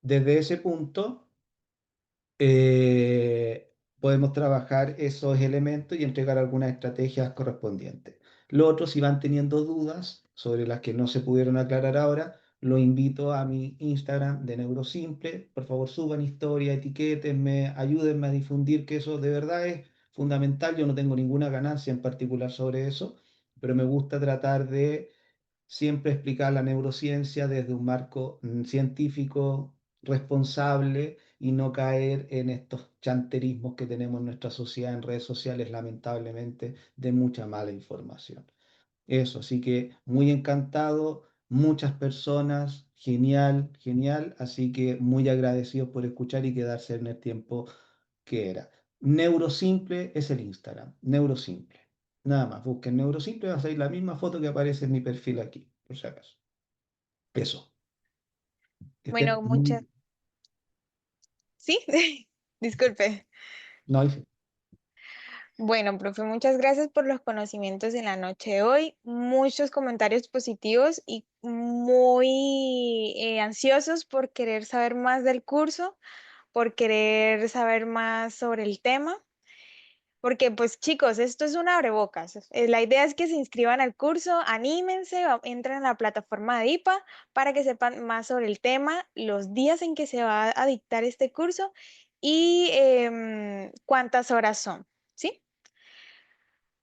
Speaker 2: Desde ese punto podemos trabajar esos elementos y entregar algunas estrategias correspondientes. Lo otro, si van teniendo dudas sobre las que no se pudieron aclarar ahora, lo invito a mi Instagram de Neurosimple. Por favor, suban historia, etiquétenme, ayúdenme a difundir que eso de verdad es fundamental. Yo no tengo ninguna ganancia en particular sobre eso, pero me gusta tratar de siempre explicar la neurociencia desde un marco científico responsable y no caer en estos chanterismos que tenemos en nuestra sociedad en redes sociales, lamentablemente, de mucha mala información. Eso, así que muy encantado, muchas personas, genial, genial, así que muy agradecidos por escuchar y quedarse en el tiempo que era. Neurosimple es el Instagram, Neurosimple. Nada más, busquen Neurosimple, va a salir la misma foto que aparece en mi perfil aquí, por si acaso. Eso. Que estén
Speaker 1: Bueno, muchas,
Speaker 2: muy...
Speaker 1: sí, disculpe.
Speaker 2: No, ahí sí.
Speaker 1: Bueno, profe, muchas gracias por los conocimientos en la noche de hoy. Muchos comentarios positivos y muy ansiosos por querer saber más del curso, por querer saber más sobre el tema. Porque, pues chicos, esto es un abrebocas. La idea es que se inscriban al curso, anímense, entren a la plataforma de IPA para que sepan más sobre el tema, los días en que se va a dictar este curso y cuántas horas son. ¿Sí?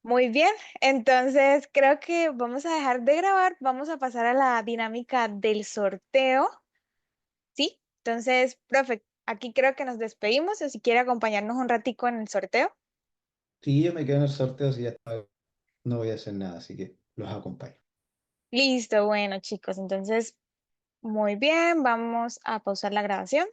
Speaker 1: Muy bien, entonces creo que vamos a dejar de grabar, vamos a pasar a la dinámica del sorteo. ¿Sí? Entonces, profe, aquí creo que nos despedimos o si quiere acompañarnos un ratico en el sorteo.
Speaker 2: Sí, yo me quedo en el sorteo si ya no voy a hacer nada, así que los acompaño.
Speaker 1: Listo, bueno chicos, entonces muy bien, vamos a pausar la grabación.